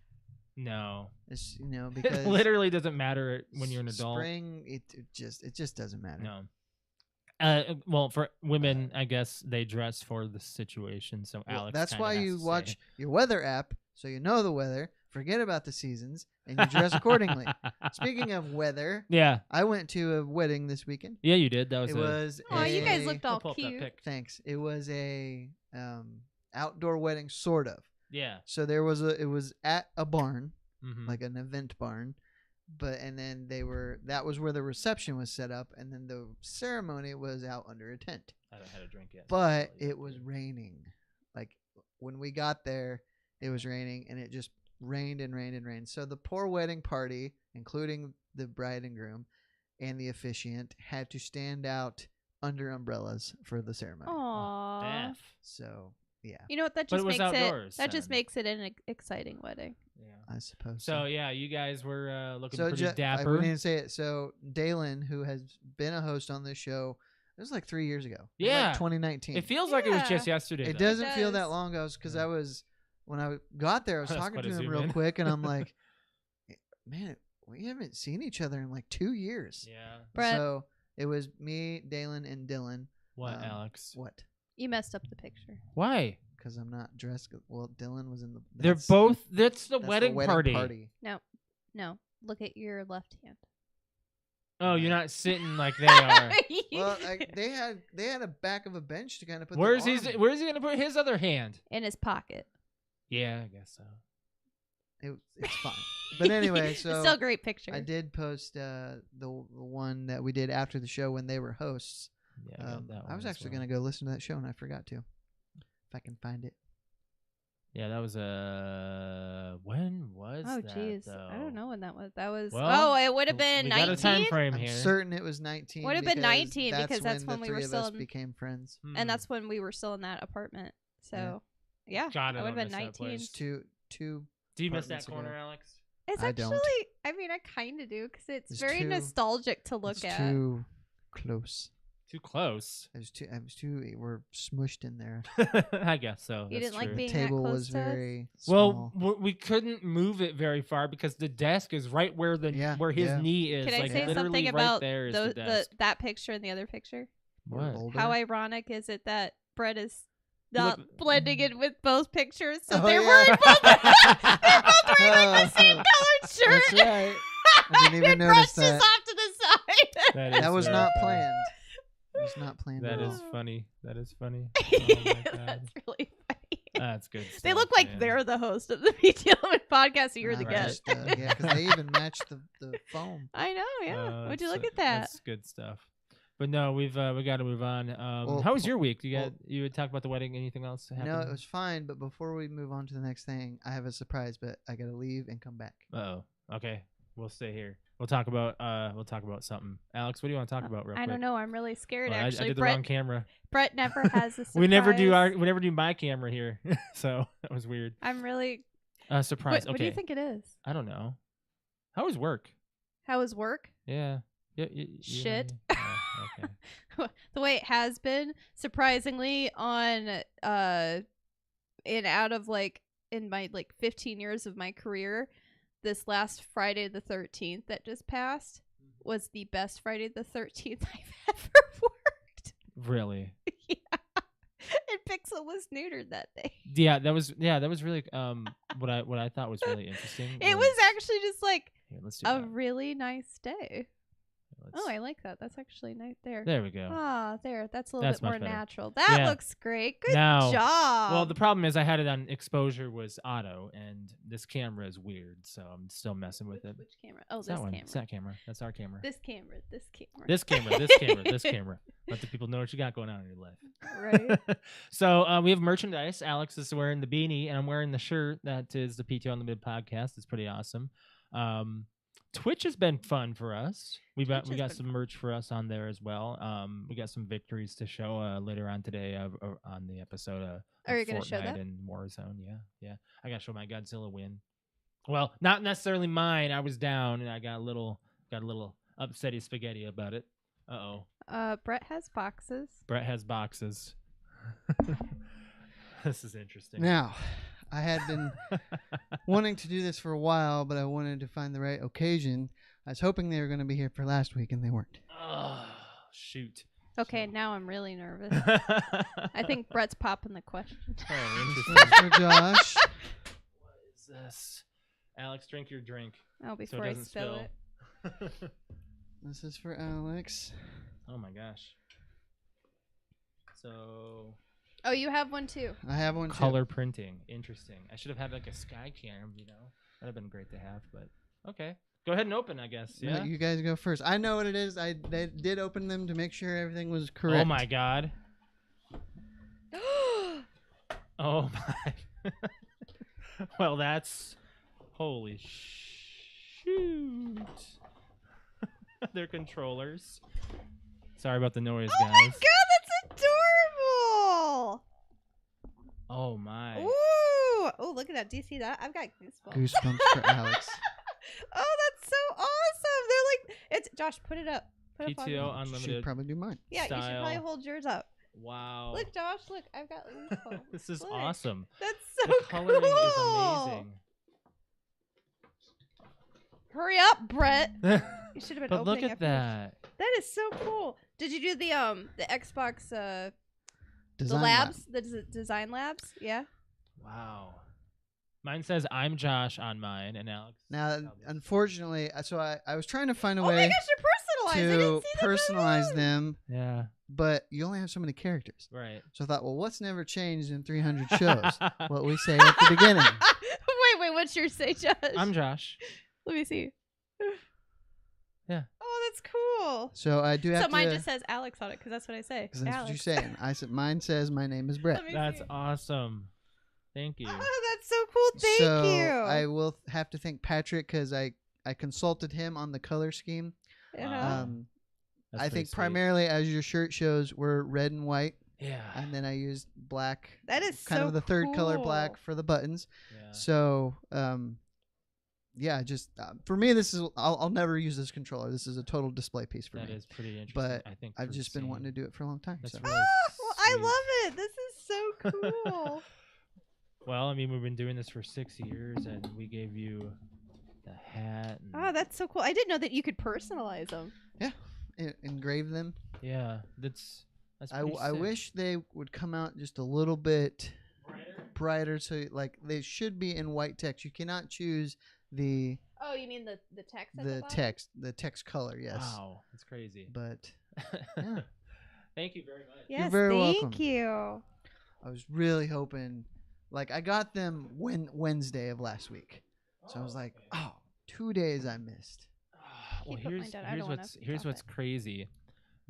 Speaker 1: No.
Speaker 3: It's,
Speaker 1: It
Speaker 3: because
Speaker 1: literally doesn't matter when you're an adult.
Speaker 3: Spring, it just doesn't matter.
Speaker 1: No. Well, for women, I guess they dress for the situation. So
Speaker 3: Well,
Speaker 1: Alex,
Speaker 3: that's
Speaker 1: kinda
Speaker 3: why
Speaker 1: has
Speaker 3: you
Speaker 1: to
Speaker 3: watch
Speaker 1: say.
Speaker 3: your weather app so you know the weather. Forget about the seasons and you dress accordingly. Speaking of weather,
Speaker 1: Yeah,
Speaker 3: I went to a wedding this weekend.
Speaker 1: yeah, you did. That was
Speaker 3: It was
Speaker 2: Oh, you guys
Speaker 3: a-
Speaker 2: looked
Speaker 1: I'll
Speaker 2: all
Speaker 1: pull up that
Speaker 2: cute.
Speaker 1: pic.
Speaker 3: Thanks. It was a outdoor wedding, sort of.
Speaker 1: Yeah.
Speaker 3: So it was at a barn,
Speaker 1: Mm-hmm.
Speaker 3: like an event barn, and then that was where the reception was set up, and then the ceremony was out under a tent.
Speaker 1: I haven't had a drink yet.
Speaker 3: But it was raining. Like when we got there, it was raining, and it just rained and rained and rained. So the poor wedding party, including the bride and groom and the officiant, had to stand out under umbrellas for the ceremony.
Speaker 2: Aww.
Speaker 3: So yeah,
Speaker 2: You know what? That
Speaker 1: But
Speaker 2: just
Speaker 1: it was
Speaker 2: makes
Speaker 1: outdoors,
Speaker 2: it. That just
Speaker 1: then.
Speaker 2: makes it an exciting wedding.
Speaker 1: Yeah.
Speaker 3: I suppose.
Speaker 1: So yeah, you guys were looking
Speaker 3: So
Speaker 1: pretty
Speaker 3: we
Speaker 1: dapper.
Speaker 3: didn't say it. So Dalen, who has been a host on this show, it was like 3 years ago. It was
Speaker 1: Yeah.
Speaker 3: like 2019.
Speaker 1: It feels like it was
Speaker 2: Yeah.
Speaker 1: just yesterday.
Speaker 3: It
Speaker 1: though.
Speaker 3: doesn't feel
Speaker 2: does.
Speaker 3: that long ago because
Speaker 1: Yeah.
Speaker 3: when I got there, I was
Speaker 1: That's
Speaker 3: talking
Speaker 1: quite
Speaker 3: to
Speaker 1: a
Speaker 3: him
Speaker 1: zoom
Speaker 3: real
Speaker 1: in.
Speaker 3: quick, and I'm like, man, we haven't seen each other in like 2 years.
Speaker 1: Yeah.
Speaker 2: Brett,
Speaker 3: So it was me, Dalen, and Dylan.
Speaker 1: What, Alex?
Speaker 3: What?
Speaker 2: you messed up the picture.
Speaker 1: Why?
Speaker 3: Because I'm not dressed. Well, Dylan was in the.
Speaker 1: They're
Speaker 3: that's-
Speaker 1: both. That's the
Speaker 3: that's
Speaker 1: wedding, party.
Speaker 2: No, look at your left hand.
Speaker 1: Oh, you're not sitting like they are.
Speaker 3: Well, they had a back of a bench to kind of put.
Speaker 1: Where's
Speaker 3: their
Speaker 1: his?
Speaker 3: arm.
Speaker 1: Where's he gonna put his other hand?
Speaker 2: In his pocket.
Speaker 1: Yeah, I guess so.
Speaker 3: It's fine. But anyway, so
Speaker 2: It's still a great picture.
Speaker 3: I did post the one that we did after the show when they were hosts.
Speaker 1: Yeah, I got that
Speaker 3: I
Speaker 1: one
Speaker 3: was
Speaker 1: as
Speaker 3: actually
Speaker 1: well.
Speaker 3: gonna go listen to that show and I forgot to. If I can find it.
Speaker 1: Yeah, that was when was
Speaker 2: Oh
Speaker 1: that?
Speaker 2: jeez,
Speaker 1: though?
Speaker 2: I don't know when that was. That was.
Speaker 1: Well,
Speaker 2: it would have been
Speaker 1: We got a
Speaker 2: 19.
Speaker 1: time frame
Speaker 3: I'm
Speaker 1: here.
Speaker 3: certain it was 19.
Speaker 2: Would have been 19 because that's
Speaker 3: the
Speaker 2: when we
Speaker 3: three
Speaker 2: were
Speaker 3: of
Speaker 2: still
Speaker 3: us
Speaker 2: in-
Speaker 3: became friends.
Speaker 1: Hmm.
Speaker 2: And that's when we were still in that apartment. So, yeah,
Speaker 1: God, I
Speaker 2: that would have
Speaker 1: don't
Speaker 2: been
Speaker 1: miss that
Speaker 2: 19.
Speaker 1: place.
Speaker 3: It's two.
Speaker 1: Do you miss that
Speaker 3: apartments
Speaker 1: corner,
Speaker 3: ago.
Speaker 1: Alex?
Speaker 2: It's
Speaker 3: I
Speaker 2: actually,
Speaker 3: don't.
Speaker 2: I mean, I kind of do because it's
Speaker 3: It's
Speaker 2: very
Speaker 3: too-
Speaker 2: nostalgic to look
Speaker 3: It's
Speaker 2: at.
Speaker 3: too close.
Speaker 1: Too close.
Speaker 3: I was too. We're smushed in there.
Speaker 1: I guess so.
Speaker 2: You
Speaker 1: That's
Speaker 2: didn't like
Speaker 1: true.
Speaker 2: being
Speaker 3: The
Speaker 2: that
Speaker 3: table
Speaker 2: close
Speaker 3: was
Speaker 2: to us?
Speaker 3: very
Speaker 1: Well,
Speaker 3: small.
Speaker 1: we couldn't move it very far because the desk is right where where his
Speaker 3: yeah.
Speaker 1: knee is.
Speaker 2: Can I
Speaker 1: like,
Speaker 2: say
Speaker 1: literally
Speaker 2: something
Speaker 1: right
Speaker 2: about
Speaker 1: there is the
Speaker 2: the
Speaker 1: desk.
Speaker 2: that picture and the other picture?
Speaker 3: We're
Speaker 1: What?
Speaker 3: older.
Speaker 2: How ironic is it that Brett is
Speaker 1: You
Speaker 2: not
Speaker 1: look-
Speaker 2: blending in with both pictures? So
Speaker 3: Oh,
Speaker 2: they're
Speaker 3: yeah.
Speaker 2: wearing both. They're both wearing like the same colored shirt.
Speaker 3: That's right. I didn't even
Speaker 2: and
Speaker 3: notice
Speaker 2: Brett's
Speaker 3: that.
Speaker 2: just off to the side.
Speaker 1: That,
Speaker 3: That
Speaker 1: is
Speaker 3: was
Speaker 1: very
Speaker 3: not
Speaker 1: funny.
Speaker 3: planned. It was not planned.
Speaker 1: That
Speaker 3: at
Speaker 1: is
Speaker 3: all.
Speaker 1: funny. That is funny. Oh my God.
Speaker 2: That's really funny.
Speaker 1: That's good stuff.
Speaker 2: They look like
Speaker 1: man.
Speaker 2: they're the host of the PTO podcast. So you're the
Speaker 3: Nah,
Speaker 2: guest.
Speaker 3: just, yeah, because they even matched the foam.
Speaker 2: I know. Yeah. Would you
Speaker 1: That's-
Speaker 2: look at that?
Speaker 1: That's good stuff. But no, we got to move on.
Speaker 3: Well,
Speaker 1: how was your week?
Speaker 3: well-
Speaker 1: You would talk about the wedding? Anything else happen?
Speaker 3: No, it was fine. But before we move on to the next thing, I have a surprise. But I gotta leave and come back.
Speaker 1: Oh, okay. We'll stay here. We'll talk about something. Alex, what do you want to talk about real quick?
Speaker 2: I don't know. I'm really scared.
Speaker 1: Well, I
Speaker 2: Actually,
Speaker 1: did the
Speaker 2: Brett.
Speaker 1: wrong camera.
Speaker 2: Brett never has a surprise.
Speaker 1: We never do my camera here, so that was weird.
Speaker 2: I'm really.
Speaker 1: Surprise.
Speaker 2: What
Speaker 1: okay.
Speaker 2: do you think it is?
Speaker 1: I don't know. How was work?
Speaker 2: How was work?
Speaker 1: Yeah.
Speaker 2: Shit.
Speaker 1: Okay.
Speaker 2: The way it has been, surprisingly, on in my 15 years of my career, this last Friday the 13th that just passed was the best Friday the 13th I've ever worked.
Speaker 1: Really?
Speaker 2: Yeah. And Pixel was neutered that day.
Speaker 1: Yeah, that was really what I thought was really interesting.
Speaker 2: It was actually just like
Speaker 1: Here, let's do
Speaker 2: a
Speaker 1: that.
Speaker 2: really nice day.
Speaker 1: Let's-
Speaker 2: Oh, I like that. That's actually nice there.
Speaker 1: there we go.
Speaker 2: Ah, there. That's a little
Speaker 1: That's
Speaker 2: bit more
Speaker 1: much better.
Speaker 2: natural. That
Speaker 1: Yeah.
Speaker 2: looks great. Good
Speaker 1: Now-
Speaker 2: job.
Speaker 1: Well, the problem is I had it on exposure was auto, and this camera is weird, so I'm still messing with it.
Speaker 2: Which camera? Oh,
Speaker 1: It's
Speaker 2: this
Speaker 1: that one.
Speaker 2: camera.
Speaker 1: It's that camera. That's our camera.
Speaker 2: This camera. This camera.
Speaker 1: This camera. This camera. This camera. Let the people know what you got going on in your life.
Speaker 2: Right.
Speaker 1: So we have merchandise. Alex is wearing the beanie, and I'm wearing the shirt that is the PTOUnlimited podcast. It's pretty awesome. Twitch has been fun for us. We got
Speaker 2: Twitch has been
Speaker 1: some merch for us on there as well. We got some victories to show later on today on the episode.
Speaker 2: Are you
Speaker 1: going
Speaker 2: gonna
Speaker 1: to
Speaker 2: show that?
Speaker 1: And Warzone? Yeah. I got to show my Godzilla win. Well, not necessarily mine. I was down, and I got a little upsetty spaghetti about it.
Speaker 2: Brett has boxes.
Speaker 1: Brett has boxes. This is interesting.
Speaker 3: Now, I had been wanting to do this for a while, but I wanted to find the right occasion. I was hoping they were going to be here for last week, and they weren't.
Speaker 1: Oh, shoot.
Speaker 2: Okay, now I'm really nervous. I think Brett's popping the question.
Speaker 1: Oh,
Speaker 3: This
Speaker 1: interesting.
Speaker 3: is for Josh.
Speaker 1: What is this? Alex, drink your drink
Speaker 2: Oh,
Speaker 1: so
Speaker 2: before
Speaker 1: it
Speaker 2: I
Speaker 1: doesn't
Speaker 2: spill
Speaker 1: spill.
Speaker 2: it.
Speaker 3: This is for Alex.
Speaker 1: Oh my gosh. So
Speaker 2: Oh, you have one too.
Speaker 3: I have one
Speaker 1: Color printing. Interesting. I should have had like a sky cam, you know. That'd have been great to have, but okay. Go ahead and open, I guess.
Speaker 3: too.
Speaker 1: Yeah.
Speaker 3: You guys go first. I know what it is. I did open them to make sure everything was correct.
Speaker 1: Oh my god. Oh my. Well, that's holy shoot. They're controllers. Sorry about the noise,
Speaker 2: Oh
Speaker 1: guys.
Speaker 2: my god, that's adorable!
Speaker 1: Oh my.
Speaker 2: Ooh! Oh, look at that. Do you see that? I've got goosebumps.
Speaker 3: Goosebumps for Alex.
Speaker 2: Oh, that's so awesome! They're like, it's Josh. Put it up. Put it up on
Speaker 1: PTO
Speaker 2: me.
Speaker 3: Should
Speaker 1: Unlimited.
Speaker 3: probably do mine.
Speaker 2: Yeah, you should
Speaker 1: style.
Speaker 2: probably hold yours up.
Speaker 1: Wow.
Speaker 2: Look, Josh. Look, I've got goosebumps.
Speaker 1: This is
Speaker 2: Look.
Speaker 1: awesome.
Speaker 2: That's so
Speaker 1: The coloring
Speaker 2: cool.
Speaker 1: is amazing.
Speaker 2: Hurry up, Brett. You should have been
Speaker 1: But
Speaker 2: opening
Speaker 1: look at
Speaker 2: up yours.
Speaker 1: that.
Speaker 2: That is so cool. Did you do the Xbox the
Speaker 3: Design
Speaker 2: labs, the design labs? Yeah.
Speaker 1: Wow. Mine says I'm Josh on mine, and Alex.
Speaker 3: Now, unfortunately, so I was trying to find a
Speaker 2: Oh my
Speaker 3: way
Speaker 2: gosh, you're personalized. I
Speaker 3: to
Speaker 2: didn't see that.
Speaker 3: personalize them,
Speaker 1: Yeah.
Speaker 3: but you only have so many characters.
Speaker 1: Right.
Speaker 3: So I thought, well, what's never changed in 300 shows? What we say at the beginning.
Speaker 2: Wait, what's your say, Josh?
Speaker 1: I'm Josh.
Speaker 2: Let me see.
Speaker 1: Yeah.
Speaker 2: Oh, that's cool.
Speaker 3: So I do have
Speaker 2: So
Speaker 3: to.
Speaker 2: mine just says Alex on it because that's what I say.
Speaker 3: Because that's what
Speaker 2: Alex.
Speaker 3: you're saying. I said mine says my name is Brett.
Speaker 2: Let me
Speaker 1: That's
Speaker 2: see.
Speaker 1: awesome. Thank you.
Speaker 2: Oh, that's so cool. Thank
Speaker 3: so
Speaker 2: you.
Speaker 3: I will have to thank Patrick because I consulted him on the color scheme.
Speaker 2: Uh-huh.
Speaker 3: Um,
Speaker 1: That's
Speaker 3: I
Speaker 1: pretty
Speaker 3: think
Speaker 1: sweet.
Speaker 3: primarily, as your shirt shows, we're red and white,
Speaker 1: Yeah.
Speaker 3: and then I used black,
Speaker 2: that is
Speaker 3: kind
Speaker 2: so
Speaker 3: of the third color
Speaker 2: cool.
Speaker 3: black for the buttons.
Speaker 1: Yeah.
Speaker 3: So, yeah, just for me, this is I'll never use this controller. This is a total display piece for
Speaker 1: That
Speaker 3: me.
Speaker 1: is pretty interesting.
Speaker 3: But
Speaker 1: I think
Speaker 3: I've
Speaker 1: for
Speaker 3: just been wanting to
Speaker 1: seeing-
Speaker 3: do it for a long time.
Speaker 1: That's
Speaker 3: So.
Speaker 1: really
Speaker 2: Well, I
Speaker 1: sweet.
Speaker 2: love it. This is so cool.
Speaker 1: Well, I mean, we've been doing this for 6 years, and we gave you the hat. And
Speaker 2: Oh, that's so cool. I didn't know that you could personalize them.
Speaker 3: Engrave them.
Speaker 1: yeah, that's.
Speaker 3: I
Speaker 1: pretty sick.
Speaker 3: wish they would come out just a little bit brighter, so like they should be in white text. You cannot choose the
Speaker 2: Oh, you mean the text at the bottom?
Speaker 3: the text color. Yes,
Speaker 1: Wow, that's crazy.
Speaker 3: but yeah.
Speaker 1: Thank you very much.
Speaker 2: Yes,
Speaker 3: very
Speaker 2: thank
Speaker 3: welcome.
Speaker 2: you.
Speaker 3: I was really hoping, like I got them Wednesday of last week, so I was like,
Speaker 1: okay.
Speaker 3: oh, 2 days I missed.
Speaker 1: Well,
Speaker 2: Keep putting mine
Speaker 1: here's
Speaker 2: down. I
Speaker 1: here's
Speaker 2: don't wanna
Speaker 1: here's
Speaker 2: drop
Speaker 1: what's
Speaker 2: it.
Speaker 1: crazy.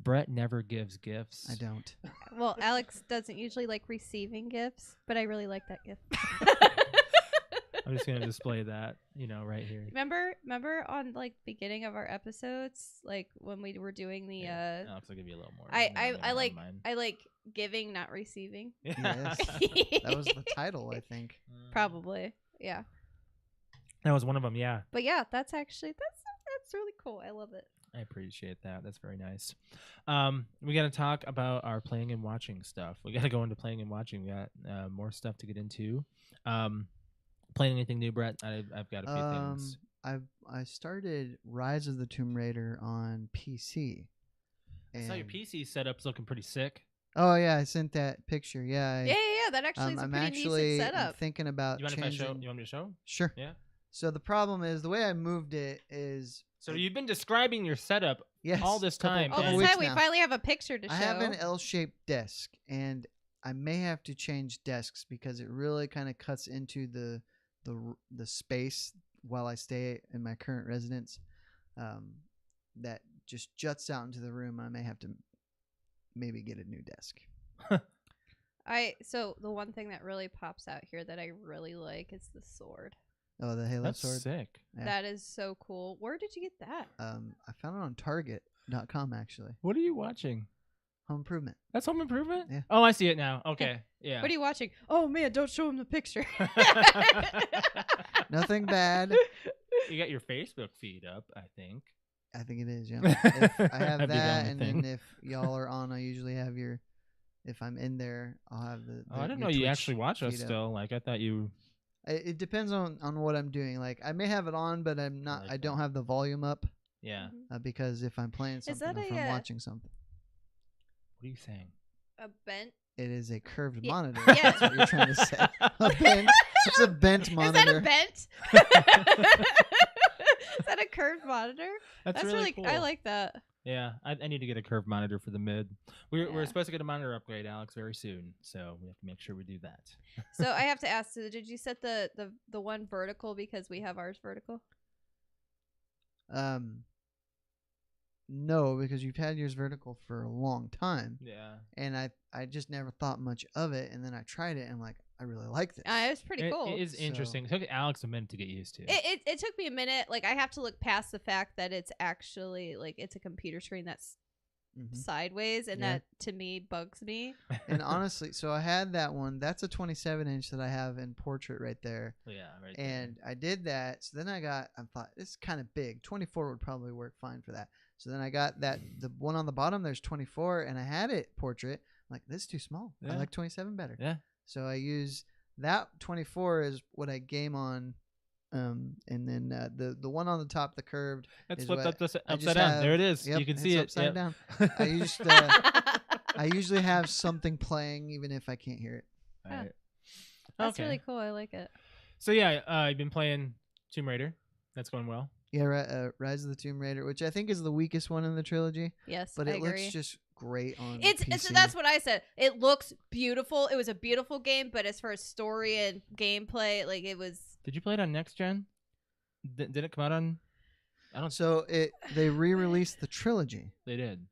Speaker 1: Brett never gives gifts.
Speaker 3: I don't.
Speaker 2: Well, Alex doesn't usually like receiving gifts, but I really like that gift.
Speaker 1: I'm just gonna display that, right here.
Speaker 2: Remember on like beginning of our episodes, like when we were doing the
Speaker 1: Alex, I'll give you a little more.
Speaker 2: I like giving, not receiving.
Speaker 3: Yes. That was the title, I think.
Speaker 2: Probably. Yeah.
Speaker 1: That was one of them. Yeah,
Speaker 2: But yeah, that's really cool. I love it.
Speaker 1: I appreciate that. That's very nice. We got to talk about our playing and watching stuff. We got to go into playing and watching. We got more stuff to get into. Playing anything new, Brett? I've got a few things.
Speaker 3: I started Rise of the Tomb Raider on PC.
Speaker 1: I saw your
Speaker 3: and-
Speaker 1: PC setup's looking pretty sick.
Speaker 3: Oh yeah, I sent that picture. Yeah.
Speaker 2: Yeah. That actually is a
Speaker 3: I'm
Speaker 2: pretty
Speaker 3: actually
Speaker 2: decent setup.
Speaker 3: thinking about
Speaker 1: You want
Speaker 3: changing.
Speaker 1: me to show?
Speaker 3: Sure.
Speaker 1: Yeah.
Speaker 3: So the problem is the way I moved it is.
Speaker 1: So you've been describing your setup
Speaker 3: Yes,
Speaker 1: all this time.
Speaker 2: All
Speaker 1: couple
Speaker 2: this
Speaker 3: weeks
Speaker 2: time, we
Speaker 3: now.
Speaker 2: finally have a picture to show.
Speaker 3: I have an L-shaped desk, and I may have to change desks because it really kind of cuts into the space while I stay in my current residence. That just juts out into the room. I may have to maybe get a new desk.
Speaker 2: So the one thing that really pops out here that I really like is the sword.
Speaker 3: Oh, the Halo
Speaker 1: That's
Speaker 3: sword.
Speaker 1: sick.
Speaker 3: Yeah.
Speaker 2: That is so cool. Where did you get that?
Speaker 3: I found it on Target.com actually.
Speaker 1: What are you watching?
Speaker 3: Home Improvement.
Speaker 1: That's Home Improvement?
Speaker 3: Yeah.
Speaker 1: Oh, I see it now. Okay. Yeah.
Speaker 2: What are you watching? Oh man, don't show him the picture.
Speaker 3: Nothing bad.
Speaker 1: You got your Facebook feed up, I think.
Speaker 3: I think it is. Yeah. If I have
Speaker 1: That'd be the
Speaker 3: that,
Speaker 1: only
Speaker 3: and
Speaker 1: thing.
Speaker 3: then if y'all are on, I usually have your. If I'm in there, I'll have the.
Speaker 1: Oh, I didn't know
Speaker 3: your
Speaker 1: you
Speaker 3: Twitch
Speaker 1: actually watch us
Speaker 3: feed up.
Speaker 1: still. Like, I thought you.
Speaker 3: It depends on what I'm doing. Like I may have it on, but I'm not.
Speaker 1: like
Speaker 3: I don't
Speaker 1: that.
Speaker 3: have the volume up
Speaker 1: Yeah.
Speaker 3: because if I'm playing something,
Speaker 2: that
Speaker 3: or if
Speaker 2: a,
Speaker 3: I'm watching something,
Speaker 1: What are you saying?
Speaker 2: A bent.
Speaker 3: it is a curved
Speaker 2: Yeah.
Speaker 3: monitor.
Speaker 2: Yeah.
Speaker 3: That's what you're trying to say. A bent. It's a bent monitor.
Speaker 2: Is that a bent? Is that a curved monitor?
Speaker 1: That's
Speaker 2: really
Speaker 1: cool.
Speaker 2: I like that.
Speaker 1: Yeah, I need to get a curved monitor for the mid. We're
Speaker 2: Yeah.
Speaker 1: supposed to get a monitor upgrade, Alex, very soon, so we have to make sure we do that.
Speaker 2: So I have to ask, so did you set the one vertical because we have ours vertical?
Speaker 3: No, because you've had yours vertical for a long time,
Speaker 1: Yeah,
Speaker 3: and I just never thought much of it, and then I tried it, and I'm like, I really like this.
Speaker 2: It was pretty cool.
Speaker 1: It is interesting. It took Alex a minute to get used to.
Speaker 2: It took me a minute. Like I have to look past the fact that it's actually like it's a computer screen that's sideways, and
Speaker 3: Yeah.
Speaker 2: that to me bugs me.
Speaker 3: And honestly, so I had that one. That's a 27-inch that I have in portrait right there.
Speaker 1: Yeah, right.
Speaker 3: And I did that. So then I thought it's kind of big. 24 would probably work fine for that. So then I got the one on the bottom. There's 24, and I had it portrait. I'm like, this is too small. I like 27 better.
Speaker 1: Yeah.
Speaker 3: So I use that 24 is what I game on. And then the one on the top, the curved.
Speaker 1: It's
Speaker 3: is
Speaker 1: flipped
Speaker 3: what
Speaker 1: upside down. There it is.
Speaker 3: Yep,
Speaker 1: You can
Speaker 3: it's
Speaker 1: see it.
Speaker 3: upside down. I usually have something playing even if I can't hear it.
Speaker 1: All right.
Speaker 2: That's really cool. I like it.
Speaker 1: So yeah, I've been playing Tomb Raider. That's going well.
Speaker 3: Yeah, Rise of the Tomb Raider, which I think is the weakest one in the trilogy,
Speaker 2: Yes,
Speaker 3: but
Speaker 2: I
Speaker 3: it
Speaker 2: agree.
Speaker 3: looks just great on
Speaker 2: It's
Speaker 3: PC.
Speaker 2: that's what I said. It looks beautiful. It was a beautiful game, but as far as story and gameplay, like it was.
Speaker 1: Did you play it on next gen? Did it come out on? I don't.
Speaker 3: So they re-released the trilogy.
Speaker 1: They did.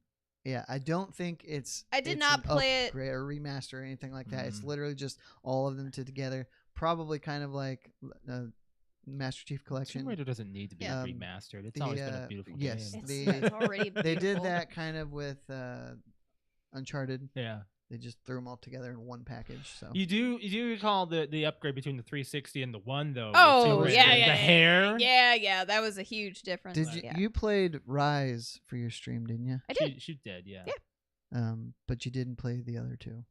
Speaker 3: Yeah, I don't think it's.
Speaker 2: I did
Speaker 3: it's
Speaker 2: not
Speaker 3: an
Speaker 2: play it.
Speaker 3: upgrade or remaster or anything like that. It's
Speaker 1: Mhm.
Speaker 3: literally just all of them together. Probably kind of like Master Chief Collection.
Speaker 1: Tomb Raider doesn't need to be
Speaker 3: Yeah.
Speaker 1: remastered. It's
Speaker 3: The,
Speaker 1: always been a beautiful
Speaker 3: yes,
Speaker 1: game.
Speaker 2: It's already beautiful.
Speaker 3: They did that kind of with Uncharted.
Speaker 1: Yeah.
Speaker 3: They just threw them all together in one package. So
Speaker 1: You do recall the upgrade between the 360 and the one though? with
Speaker 2: Oh
Speaker 1: Tomb Raider?
Speaker 2: yeah,
Speaker 1: the hair.
Speaker 2: yeah. That was a huge difference.
Speaker 3: did you
Speaker 2: Yeah.
Speaker 3: you played Rise for your stream, didn't you?
Speaker 2: I did.
Speaker 1: She did. Yeah.
Speaker 2: Yeah.
Speaker 3: But you didn't play the other two.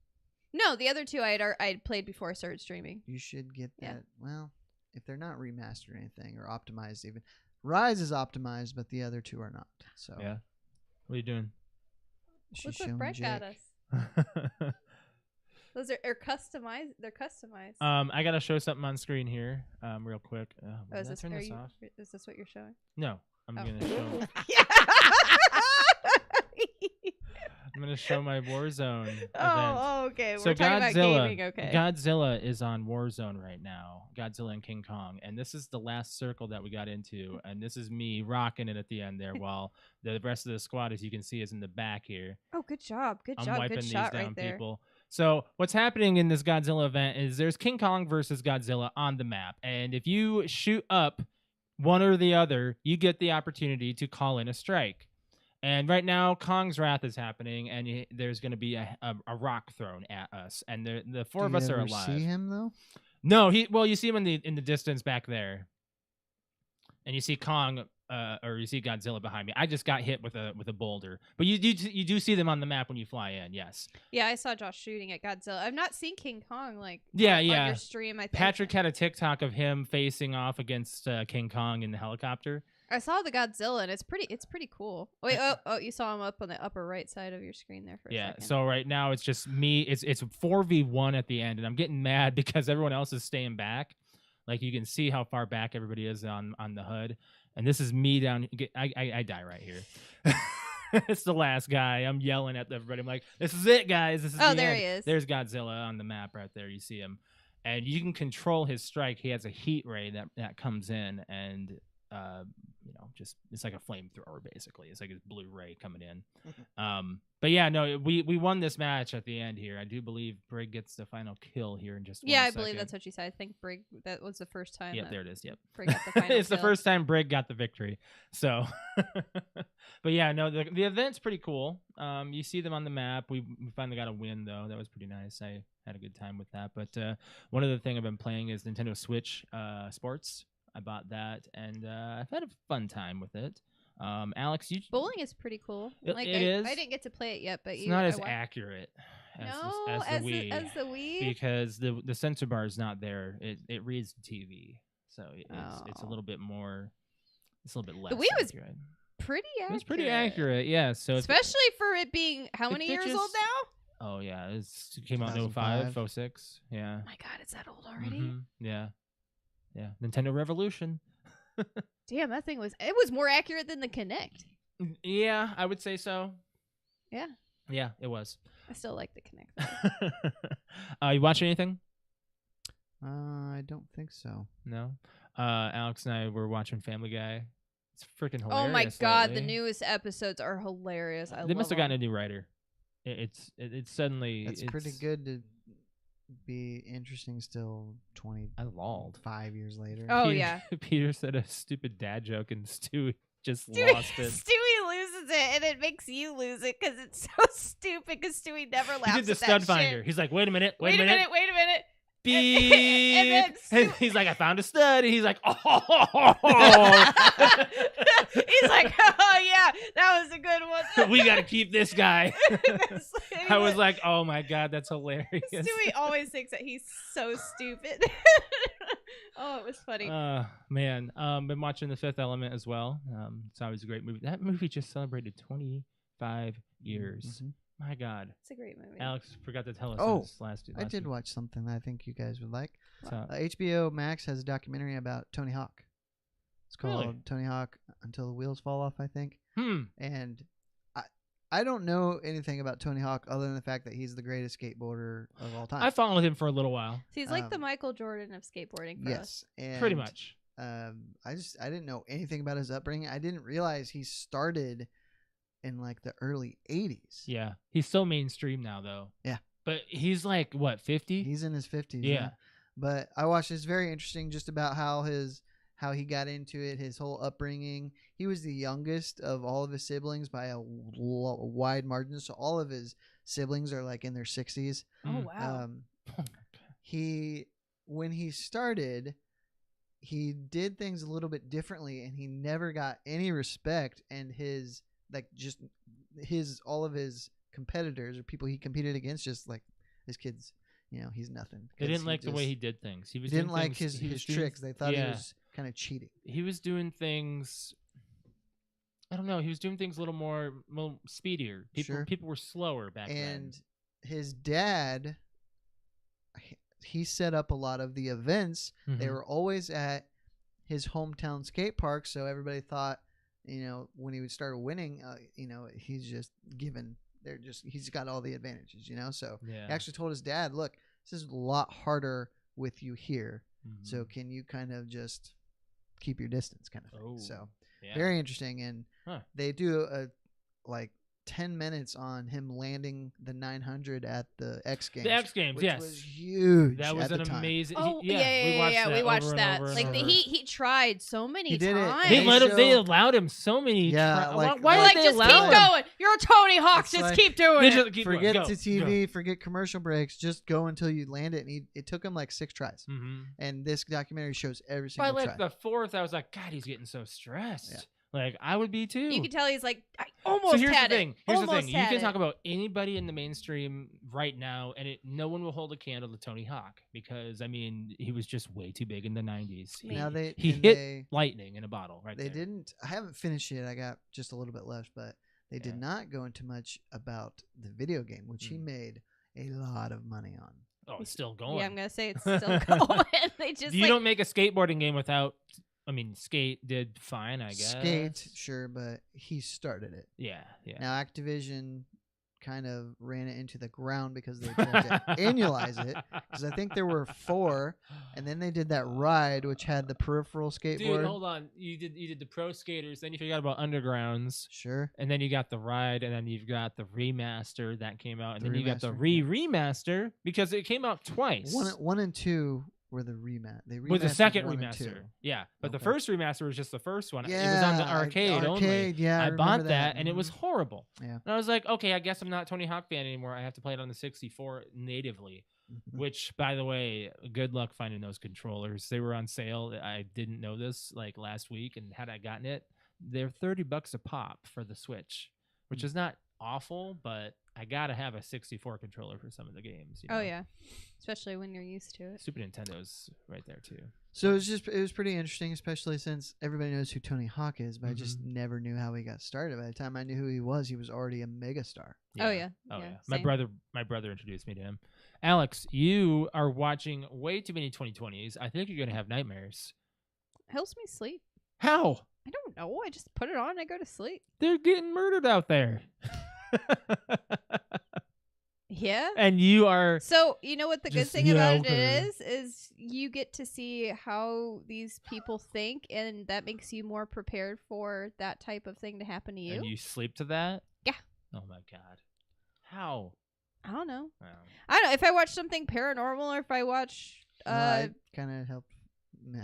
Speaker 2: No, the other two I had played before I started streaming.
Speaker 3: You should get that.
Speaker 2: Yeah.
Speaker 3: Well, if they're not remastered or anything or optimized, even Rise is optimized, but the other two are not. So
Speaker 1: Yeah. What are you doing?
Speaker 3: she's
Speaker 2: Look
Speaker 3: showing
Speaker 2: what Brett got
Speaker 3: Jake.
Speaker 2: us. Those are customized. They're customized.
Speaker 1: I gotta show something on screen here, real quick.
Speaker 2: Oh, is
Speaker 1: turn this off?
Speaker 2: Is this what you're showing?
Speaker 1: No, I'm
Speaker 2: Oh.
Speaker 1: gonna show.
Speaker 2: Yeah.
Speaker 1: I'm gonna show my Warzone event.
Speaker 2: Oh, okay.
Speaker 1: So
Speaker 2: We're talking about gaming. Okay.
Speaker 1: Godzilla is on Warzone right now. Godzilla and King Kong, and this is the last circle that we got into, and this is me rocking it at the end there, while the rest of the squad, as you can see, is in the back here.
Speaker 2: Oh, good job. Good
Speaker 1: I'm
Speaker 2: job.
Speaker 1: wiping
Speaker 2: Good
Speaker 1: these
Speaker 2: shot
Speaker 1: down,
Speaker 2: right there.
Speaker 1: people. So what's happening in this Godzilla event is there's King Kong versus Godzilla on the map, and if you shoot up one or the other, you get the opportunity to call in a strike. And right now, Kong's Wrath is happening, and there's going to be a rock thrown at us, and the four of us are alive.
Speaker 3: See him though?
Speaker 1: No, you see him in the distance back there, and you see Kong, or you see Godzilla behind me. I just got hit with a boulder, but you do see them on the map when you fly in. Yes.
Speaker 2: Yeah, I saw Josh shooting at Godzilla. I've not seen King Kong on
Speaker 1: Yeah.
Speaker 2: your stream. I think
Speaker 1: Patrick had a TikTok of him facing off against King Kong in the helicopter.
Speaker 2: I saw the Godzilla, and it's pretty cool. Wait, oh, you saw him up on the upper right side of your screen there for a second.
Speaker 1: So right now it's just me. It's 4v1 at the end, and I'm getting mad because everyone else is staying back. Like you can see how far back everybody is on the HUD, and this is me down. I die right here. It's the last guy. I'm yelling at everybody. I'm like, "This is it, guys. This is the
Speaker 2: there
Speaker 1: end."
Speaker 2: he is.
Speaker 1: There's Godzilla on the map right there. You see him, and you can control his strike. He has a heat ray that comes in, and just it's like a flamethrower basically. It's like a blue ray coming in. But yeah, no, we won this match at the end here. I do believe Brig gets the final kill here in just one
Speaker 2: I
Speaker 1: second.
Speaker 2: believe that's what you said. I think Brig. That was the first time.
Speaker 1: Yep, there it is. Yep.
Speaker 2: Brig got the final
Speaker 1: It's the
Speaker 2: kill.
Speaker 1: first time Brig got the victory. So, but yeah, no, the event's pretty cool. You see them on the map. We finally got a win though. That was pretty nice. I had a good time with that. But one other thing I've been playing is Nintendo Switch Sports. I bought that, and I've had a fun time with it. Alex,
Speaker 2: Bowling is pretty cool.
Speaker 1: It
Speaker 2: I
Speaker 1: is.
Speaker 2: didn't get to play it yet, but
Speaker 1: it's not as accurate as, as the Wii.
Speaker 2: as the Wii.
Speaker 1: Because the sensor bar is not there. It reads the TV, so it's a little bit more. It's a little bit less.
Speaker 2: The Wii was
Speaker 1: accurate.
Speaker 2: pretty accurate.
Speaker 1: It was pretty accurate, yeah. So
Speaker 2: especially for it being how many years old now?
Speaker 1: Oh yeah, it came out in 05, 06. Yeah.
Speaker 2: Oh my God, it's that old already?
Speaker 1: Mhm, yeah. Yeah. Nintendo Revolution.
Speaker 2: Damn, that thing was more accurate than the Kinect.
Speaker 1: Yeah, I would say so.
Speaker 2: Yeah.
Speaker 1: Yeah, it was.
Speaker 2: I still like the Connect.
Speaker 1: You watch anything?
Speaker 3: I don't think so.
Speaker 1: No. Alex and I were watching Family Guy. It's freaking hilarious.
Speaker 2: Oh my god,
Speaker 1: lately.
Speaker 2: the newest episodes are hilarious.
Speaker 1: They must have gotten a new writer. It's suddenly.
Speaker 3: That's pretty good to be interesting still.
Speaker 1: I lolled.
Speaker 3: 5 years later.
Speaker 2: Oh
Speaker 1: Peter,
Speaker 2: yeah.
Speaker 1: Peter said a stupid dad joke and Stewie just
Speaker 2: Stewie,
Speaker 1: lost it.
Speaker 2: Stewie loses it, and it makes you lose it because it's so stupid. Because Stewie never laughs.
Speaker 1: He did the
Speaker 2: at
Speaker 1: stud
Speaker 2: that
Speaker 1: finder.
Speaker 2: shit.
Speaker 1: He's like, wait a minute.
Speaker 2: Wait a minute. Wait a minute.
Speaker 1: Beep.
Speaker 2: And then
Speaker 1: And
Speaker 2: Stewie-
Speaker 1: he's like, I found a stud. And he's like, oh.
Speaker 2: He's like, oh yeah, that was a good one.
Speaker 1: We got to keep this guy.
Speaker 2: That's-
Speaker 1: I was like, oh my God, that's hilarious.
Speaker 2: Stewie always thinks that he's so stupid. Oh, it was funny.
Speaker 1: Man, been watching The Fifth Element as well. It's always a great movie. That movie just celebrated 25 years.
Speaker 3: Mhm.
Speaker 1: My God.
Speaker 2: It's a great movie.
Speaker 1: Alex forgot to tell us.
Speaker 3: Oh,
Speaker 1: this last
Speaker 3: I did
Speaker 1: week.
Speaker 3: watch something that I think you guys would like.
Speaker 1: So,
Speaker 3: HBO Max has a documentary about Tony Hawk. It's called
Speaker 1: Really?
Speaker 3: Tony Hawk Until the Wheels Fall Off, I think. And I don't know anything about Tony Hawk other than the fact that he's the greatest skateboarder of all time.
Speaker 1: I followed him for a little while.
Speaker 2: So he's like the
Speaker 3: um,
Speaker 2: Michael Jordan of skateboarding for us.
Speaker 3: yes, and
Speaker 1: Pretty much.
Speaker 3: I didn't know anything about his upbringing. I didn't realize he started in like the early 80s.
Speaker 1: Yeah. He's so mainstream now, though.
Speaker 3: Yeah.
Speaker 1: But he's like, what, 50?
Speaker 3: He's in his 50s.
Speaker 1: Yeah.
Speaker 3: But I watched this, very interesting, just about how he got into it, his whole upbringing. He was the youngest of all of his siblings by a wide margin. So all of his siblings are like in their 60s.
Speaker 2: Oh
Speaker 1: Mm.
Speaker 2: wow.
Speaker 3: When he started, he did things a little bit differently, and he never got any respect. And all of his competitors or people he competed against, just like his kids, he's nothing.
Speaker 1: They didn't like the way he did things. He was
Speaker 3: didn't
Speaker 1: doing
Speaker 3: like
Speaker 1: things,
Speaker 3: his tricks. They thought he was kind of cheating.
Speaker 1: He was doing things. I don't know. He was doing things a little more speedier. People were slower back then.
Speaker 3: And his dad, he set up a lot of the events. They
Speaker 1: Mhm.
Speaker 3: were always at his hometown skate park, so everybody thought, when he would start winning, he's just given. He's got all the advantages, So
Speaker 1: Yeah.
Speaker 3: he actually told his dad, "Look, this is a lot harder with you here.
Speaker 1: Mhm.
Speaker 3: So can you kind of just keep your distance, kind of thing?"
Speaker 1: Oh,
Speaker 3: So
Speaker 1: yeah.
Speaker 3: very interesting, and
Speaker 1: Huh.
Speaker 3: they do a 10 minutes on him landing the 900 at the X Games.
Speaker 1: The X Games,
Speaker 3: which
Speaker 1: yes.
Speaker 3: was huge.
Speaker 1: That was
Speaker 3: at
Speaker 1: an
Speaker 3: the time.
Speaker 1: amazing.
Speaker 2: Oh
Speaker 1: yeah,
Speaker 2: we watched
Speaker 1: over
Speaker 2: that.
Speaker 1: And over
Speaker 2: Like
Speaker 1: and over.
Speaker 2: he tried so many
Speaker 3: He did it.
Speaker 2: times.
Speaker 1: They
Speaker 3: They
Speaker 1: let him. They
Speaker 3: show-
Speaker 1: allowed him so many.
Speaker 3: Yeah,
Speaker 1: why
Speaker 2: We're like,
Speaker 1: did they
Speaker 2: just keep
Speaker 1: allow him?
Speaker 2: going. You're Tony Hawk.
Speaker 3: It's
Speaker 2: Just
Speaker 3: like-
Speaker 2: keep doing
Speaker 1: They
Speaker 2: it.
Speaker 1: just keep
Speaker 3: Forget
Speaker 1: going.
Speaker 3: the TV, forget commercial breaks, just go until you land it. And it took him like 6 tries.
Speaker 1: Mm-hmm.
Speaker 3: And this documentary shows every
Speaker 1: By
Speaker 3: single
Speaker 1: like
Speaker 3: try.
Speaker 1: the 4th, I was like, God, he's getting so stressed.
Speaker 3: Yeah.
Speaker 1: Like I would be too.
Speaker 2: You can tell he's like, I almost
Speaker 1: So here's
Speaker 2: had
Speaker 1: the thing.
Speaker 2: it.
Speaker 1: Here's the
Speaker 2: Almost
Speaker 1: thing. You
Speaker 2: had
Speaker 1: can
Speaker 2: it.
Speaker 1: talk about anybody in the mainstream right now, and no one will hold a candle to Tony Hawk because I mean he was just way too big in the '90s.
Speaker 3: Now
Speaker 1: He hit lightning in a bottle right
Speaker 3: They
Speaker 1: there.
Speaker 3: didn't. I haven't finished it. I got just a little bit left, but they did
Speaker 1: Yeah.
Speaker 3: not go into much about the video game, which he made a lot of money on.
Speaker 1: Oh, it's still going.
Speaker 2: Yeah, I'm gonna say it's still going. They just
Speaker 1: you
Speaker 2: like,
Speaker 1: don't make a skateboarding game without. I mean, Skate did fine, I guess.
Speaker 3: Skate, sure, but he started it.
Speaker 1: Yeah, yeah.
Speaker 3: Now Activision kind of ran it into the ground because they tried to annualize it. Because I think there were 4, and then they did that ride, which had the peripheral skateboard.
Speaker 1: Dude, hold on. You did the pro skaters, then you forgot about undergrounds,
Speaker 3: Sure.
Speaker 1: and then you got the ride, and then you've got the remaster that came out, and
Speaker 3: The
Speaker 1: then you got the
Speaker 3: remaster, yeah.
Speaker 1: remaster because it came out twice.
Speaker 3: 1 and 2 were the remat. They
Speaker 1: with the
Speaker 3: remastered
Speaker 1: second
Speaker 3: 1 and 2.
Speaker 1: remaster, yeah. But the
Speaker 3: Okay.
Speaker 1: first remaster was just the first one.
Speaker 3: Yeah,
Speaker 1: it was on the arcade only.
Speaker 3: Yeah,
Speaker 1: I
Speaker 3: remember
Speaker 1: bought that, and it
Speaker 3: Mhm.
Speaker 1: was horrible.
Speaker 3: Yeah.
Speaker 1: And I was like, okay, I guess I'm not a Tony Hawk fan anymore. I have to play it on the 64 natively.
Speaker 3: Mhm.
Speaker 1: Which, by the way, good luck finding those controllers. They were on sale. I didn't know this like last week, and had I gotten it, they're $30 a pop for the Switch, which is not awful, but I gotta have a 64 controller for some of the games. You know?
Speaker 2: oh yeah, especially when you're used to it.
Speaker 1: Super Nintendo's right there too.
Speaker 3: So it was pretty interesting, especially since everybody knows who Tony Hawk is, but I just
Speaker 1: Mm-hmm.
Speaker 3: never knew how he got started. By the time I knew who he was already a megastar.
Speaker 2: Oh yeah.
Speaker 1: Oh
Speaker 2: yeah.
Speaker 1: yeah. My
Speaker 2: same.
Speaker 1: brother introduced me to him. Alex, you are watching way too many 2020s. I think you're gonna have nightmares.
Speaker 2: Helps me sleep.
Speaker 1: How?
Speaker 2: I don't know. I just put it on and I go to sleep.
Speaker 1: They're getting murdered out there.
Speaker 2: Yeah.
Speaker 1: And you are
Speaker 2: So, you know what the good
Speaker 1: Just
Speaker 2: thing about
Speaker 1: okay.
Speaker 2: it is you get to see how these people think, and that makes you more prepared for that type of thing to happen to you.
Speaker 1: and you sleep to that?
Speaker 2: Yeah.
Speaker 1: Oh my god. How?
Speaker 2: I don't know.
Speaker 1: Wow.
Speaker 2: I don't know. If I watch something paranormal or if I watch
Speaker 3: I kind of helped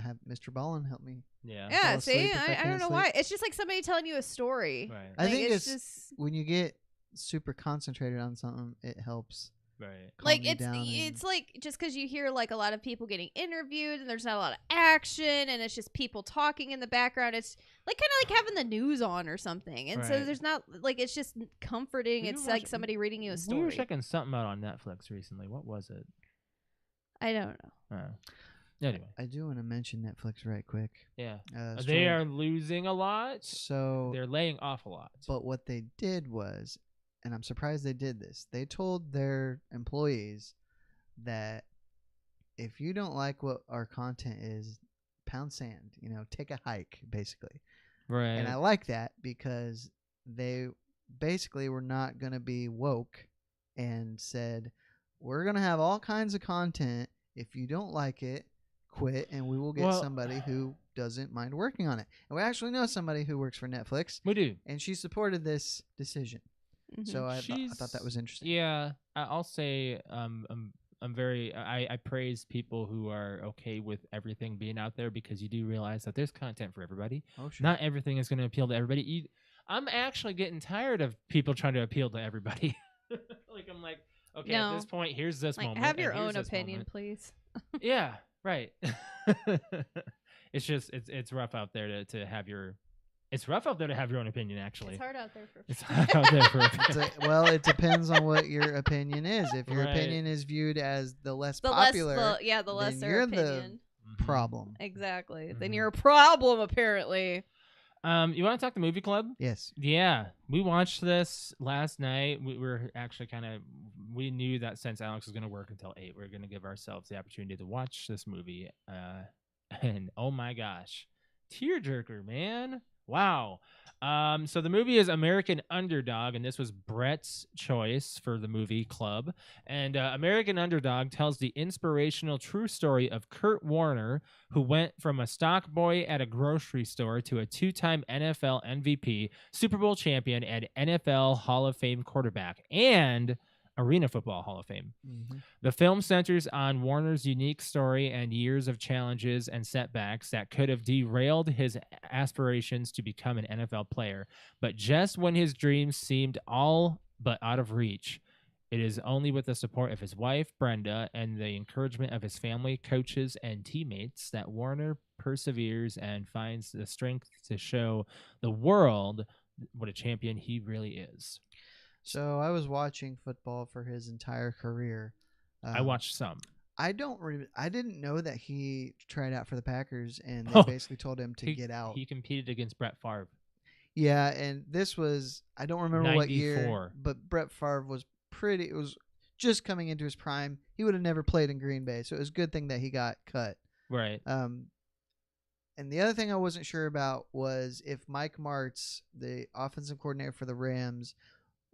Speaker 3: have Mr. Ballin help me.
Speaker 1: Yeah.
Speaker 2: yeah,
Speaker 3: fall
Speaker 2: see,
Speaker 3: asleep if I
Speaker 2: I don't
Speaker 3: can't
Speaker 2: know
Speaker 3: sleep.
Speaker 2: why. It's just like somebody telling you a story.
Speaker 1: Right.
Speaker 3: I
Speaker 2: Like,
Speaker 3: think
Speaker 2: it's
Speaker 3: it's
Speaker 2: just
Speaker 3: when you get super concentrated on something, it helps.
Speaker 1: Right.
Speaker 3: calm
Speaker 2: like
Speaker 3: you down
Speaker 2: it's like just because you hear like a lot of people getting interviewed and there's not a lot of action and it's just people talking in the background. It's like kind of like having the news on or something, and so
Speaker 1: Right.
Speaker 2: there's not like it's just comforting.
Speaker 1: We
Speaker 2: It's
Speaker 1: were
Speaker 2: like
Speaker 1: watching-
Speaker 2: somebody reading you a
Speaker 1: We were
Speaker 2: story.
Speaker 1: checking something out on Netflix recently. What was it?
Speaker 2: I don't know.
Speaker 1: Anyway.
Speaker 3: I do want to mention Netflix right quick.
Speaker 1: Yeah.
Speaker 3: They
Speaker 1: They are losing a lot.
Speaker 3: so.
Speaker 1: They're laying off a lot.
Speaker 3: But what they did was, and I'm surprised they did this, they told their employees that if you don't like what our content is, pound sand, take a hike, basically.
Speaker 1: Right.
Speaker 3: And I like that because they basically were not going to be woke and said, we're going to have all kinds of content. If you don't like it, quit, and we will get somebody who doesn't mind working on it. And we actually know somebody who works for Netflix,
Speaker 1: We do.
Speaker 3: and she supported this decision.
Speaker 2: Mhm.
Speaker 3: So I thought that was interesting.
Speaker 1: Yeah, I'll say I'm very I praise people who are okay with everything being out there, because you do realize that there's content for everybody.
Speaker 3: Oh, sure.
Speaker 1: Not everything is going to appeal to everybody. I'm actually getting tired of people trying to appeal to everybody. Like I'm like, okay, at this
Speaker 2: No.
Speaker 1: point, here's this
Speaker 2: Like,
Speaker 1: moment.
Speaker 2: have
Speaker 1: and
Speaker 2: your
Speaker 1: here's
Speaker 2: own
Speaker 1: this
Speaker 2: opinion,
Speaker 1: moment.
Speaker 2: please.
Speaker 1: Yeah, right. It's just it's rough out there to have your. It's rough out there to have your own opinion. Actually,
Speaker 2: It's hard out there for.
Speaker 1: It's hard out there for.
Speaker 3: Well, it depends on what your opinion is. If your
Speaker 1: Right.
Speaker 3: opinion is viewed as the less
Speaker 2: the
Speaker 3: popular
Speaker 2: the
Speaker 3: then
Speaker 2: lesser
Speaker 3: you're the-
Speaker 2: opinion.
Speaker 1: Mhm.
Speaker 3: problem.
Speaker 2: Exactly. Then
Speaker 1: Mhm.
Speaker 2: you're a problem, apparently.
Speaker 1: You want to talk the movie club?
Speaker 3: Yes.
Speaker 1: Yeah, we watched this last night. We were actually we knew that since Alex was going to work until 8, we are going to give ourselves the opportunity to watch this movie. And oh my gosh, tearjerker, man! Wow. So the movie is American Underdog, and this was Brett's choice for the movie club. And American Underdog tells the inspirational true story of Kurt Warner, who went from a stock boy at a grocery store to a 2-time NFL MVP, Super Bowl champion, and NFL Hall of Fame quarterback, and Arena Football Hall of Fame.
Speaker 3: Mm-hmm.
Speaker 1: The film centers on Warner's unique story and years of challenges and setbacks that could have derailed his aspirations to become an NFL player. But just when his dreams seemed all but out of reach, it is only with the support of his wife, Brenda, and the encouragement of his family, coaches, and teammates that Warner perseveres and finds the strength to show the world what a champion he really is.
Speaker 3: So I was watching football for his entire career.
Speaker 1: I watched some.
Speaker 3: I didn't know that he tried out for the Packers, and they
Speaker 1: Oh,
Speaker 3: basically told him to get out.
Speaker 1: He competed against Brett Favre.
Speaker 3: Yeah, and this was, I don't remember what year,
Speaker 1: 94.
Speaker 3: but Brett Favre was it was just coming into his prime. He would have never played in Green Bay, so it was a good thing that he got cut.
Speaker 1: Right.
Speaker 3: And the other thing I wasn't sure about was if Mike Martz, the offensive coordinator for the Rams,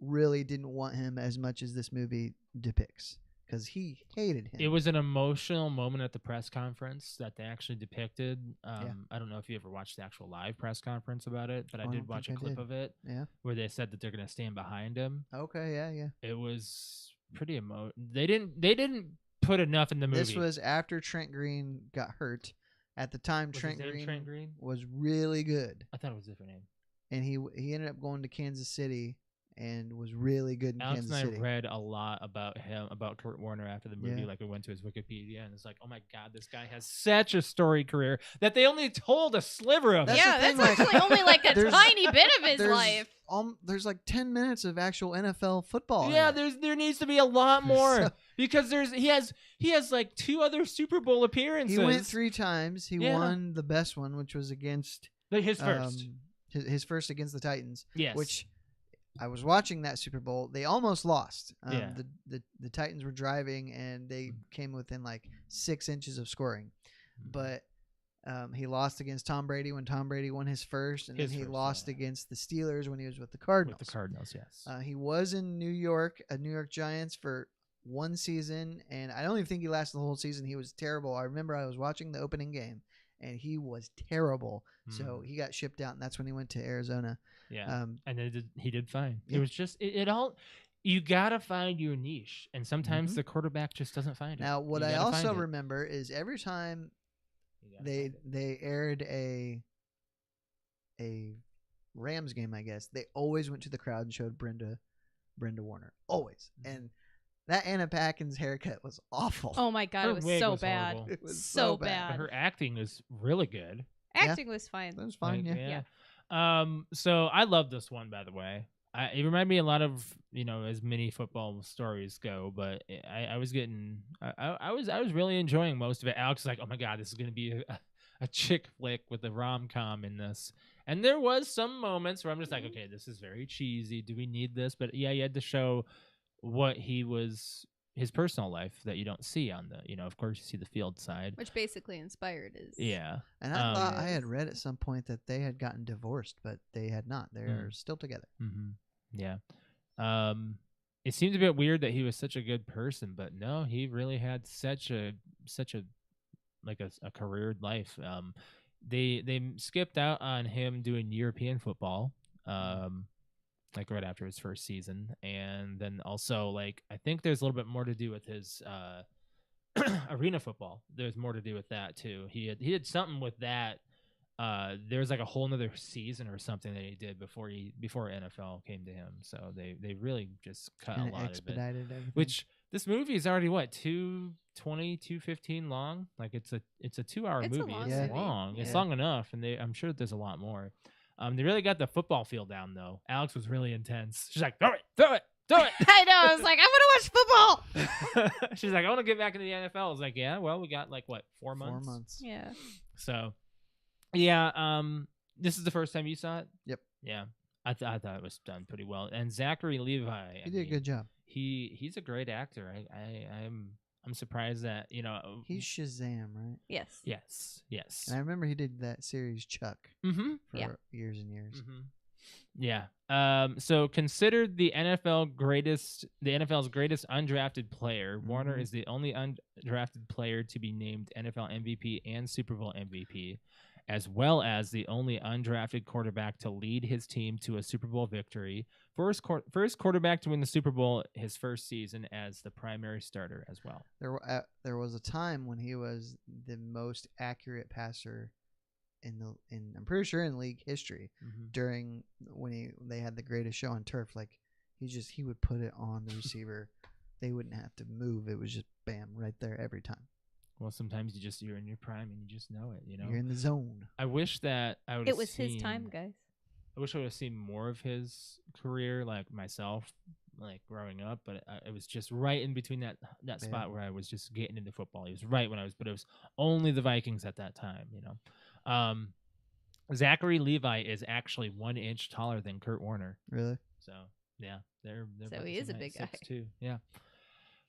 Speaker 3: really didn't want him as much as this movie depicts, because he hated him.
Speaker 1: It was an emotional moment at the press conference that they actually depicted.
Speaker 3: Yeah.
Speaker 1: I don't know if you ever watched the actual live press conference about it, but I
Speaker 3: Oh, I
Speaker 1: did
Speaker 3: don't
Speaker 1: watch a
Speaker 3: think I
Speaker 1: clip
Speaker 3: did.
Speaker 1: of it
Speaker 3: Yeah.
Speaker 1: where they said that they're going to stand behind him.
Speaker 3: Okay, yeah.
Speaker 1: It was pretty They didn't put enough in the movie.
Speaker 3: This was after Trent Green got hurt. At the time,
Speaker 1: Was his
Speaker 3: Trent
Speaker 1: name
Speaker 3: Green,
Speaker 1: Trent Green?
Speaker 3: was really good,
Speaker 1: I thought it was a different name.
Speaker 3: and he ended up going to Kansas City and was really good in
Speaker 1: Alex
Speaker 3: Kansas
Speaker 1: and I
Speaker 3: City.
Speaker 1: read a lot about him, about Kurt Warner after the movie.
Speaker 3: Yeah.
Speaker 1: Like, we went to his Wikipedia, and it's like, oh my god, this guy has such a storied career that they only told a sliver of it.
Speaker 3: That's
Speaker 2: yeah,
Speaker 3: the thing,
Speaker 2: that's
Speaker 3: like,
Speaker 2: actually only like a
Speaker 3: there's-
Speaker 2: tiny bit of his life.
Speaker 3: There's like 10 minutes of actual NFL football.
Speaker 1: Yeah,
Speaker 3: in it.
Speaker 1: there needs to be a lot more
Speaker 3: So-
Speaker 1: because he has like 2 other Super Bowl appearances.
Speaker 3: He went 3 times. He
Speaker 1: Yeah.
Speaker 3: won the best one, which was against
Speaker 1: Like his first.
Speaker 3: his first against the Titans.
Speaker 1: Yes.
Speaker 3: Which I was watching that Super Bowl. They almost lost.
Speaker 1: Yeah.
Speaker 3: The Titans were driving and they came within like 6 inches of scoring, but He lost against Tom Brady when Tom Brady won his first, and
Speaker 1: His
Speaker 3: then he
Speaker 1: first,
Speaker 3: lost
Speaker 1: yeah.
Speaker 3: against the Steelers when he was with the Cardinals.
Speaker 1: With the Cardinals, yes.
Speaker 3: He was in New York Giants for one season, and I don't even think he lasted the whole season. He was terrible. I remember I was watching the opening game, and he was terrible. So he got shipped out, and that's when he went to Arizona.
Speaker 1: Yeah, and he did fine.
Speaker 3: Yeah.
Speaker 1: It was just it all. You gotta find your niche, and sometimes the quarterback just doesn't find it.
Speaker 3: Now, what
Speaker 1: You
Speaker 3: I
Speaker 1: gotta
Speaker 3: also
Speaker 1: find it.
Speaker 3: remember is every time
Speaker 1: You gotta find it.
Speaker 3: they aired a Rams game, I guess they always went to the crowd and showed Brenda Warner, always. And that Anna Paquin's haircut was awful.
Speaker 2: Oh my god,
Speaker 1: Her
Speaker 2: it was
Speaker 1: wig
Speaker 2: so
Speaker 1: was
Speaker 2: bad.
Speaker 1: horrible.
Speaker 3: It was
Speaker 2: so
Speaker 1: But
Speaker 2: bad.
Speaker 1: her acting was really good.
Speaker 2: Acting was fine.
Speaker 3: That was fine.
Speaker 1: Like,
Speaker 3: Yeah.
Speaker 1: So I love this one, by the way. It reminded me a lot of, as many football stories go, but I was really enjoying most of it. Alex was like, oh my god, this is gonna be a chick flick with a rom-com in this, and there was some moments where I'm just like, okay, this is very cheesy. Do we need this? But yeah, you had to show what his personal life that you don't see on the, of course you see the field side,
Speaker 2: Which basically inspired his.
Speaker 1: yeah.
Speaker 3: And I thought I had read at some point that they had gotten divorced, but they had not. They are still together.
Speaker 1: Mm-hmm. Yeah. It seemed a bit weird that he was such a good person, but no, he really had such a like a career life. They skipped out on him doing European football, like right after his first season, and then also like I think there's a little bit more to do with his arena football. There's more to do with that too. He did something with that. There was like a whole nother season or something that he did before NFL came to him. So they really just cut a lot of it.
Speaker 3: Everything.
Speaker 1: Which this movie is already what 2:15 long. Like it's a 2-hour
Speaker 2: It's a
Speaker 1: movie.
Speaker 2: long
Speaker 1: It's
Speaker 2: movie.
Speaker 1: long. It's
Speaker 3: Yeah.
Speaker 1: long enough, and I'm sure there's a lot more. They really got the football feel down though. Alex was really intense. She's like, throw it.
Speaker 2: I know. I was like, I want to watch football.
Speaker 1: She's like, I want to get back into the NFL. I was like, yeah, well, we got like what 4 months.
Speaker 3: 4 months.
Speaker 2: Yeah.
Speaker 1: So, yeah. This is the first time you saw it.
Speaker 3: Yep.
Speaker 1: Yeah, I thought it was done pretty well. And Zachary Levi,
Speaker 3: He did a good job.
Speaker 1: He's a great actor. I'm surprised that
Speaker 3: He's Shazam, right?
Speaker 2: Yes.
Speaker 1: yes.
Speaker 3: And I remember he did that series Chuck
Speaker 1: Mm-hmm.
Speaker 3: for
Speaker 2: Yeah.
Speaker 3: years and years.
Speaker 1: Mm-hmm. Yeah. So considered the NFL's greatest undrafted player, Warner
Speaker 3: Mhm.
Speaker 1: is the only undrafted player to be named NFL MVP and Super Bowl MVP, as well as the only undrafted quarterback to lead his team to a Super Bowl victory. First quarterback to win the Super Bowl his first season as the primary starter as well.
Speaker 3: There was a time when he was the most accurate passer in I'm pretty sure in league history during when they had the greatest show on turf. Like he would put it on the receiver. They wouldn't have to move. It was just bam right there every time.
Speaker 1: Well, sometimes you're in your prime and you just know it.
Speaker 3: You're in the zone.
Speaker 1: I wish that I would.
Speaker 2: It was his time, guys.
Speaker 1: I wish I would have seen more of his career, like myself, like growing up. But it was just right in between that spot where I was just getting into football. He was right when but it was only the Vikings at that time. Zachary Levi is actually 1 inch taller than Kurt Warner.
Speaker 3: Really?
Speaker 1: So yeah, they're
Speaker 2: So he is a big guy.
Speaker 1: 6'2". Yeah.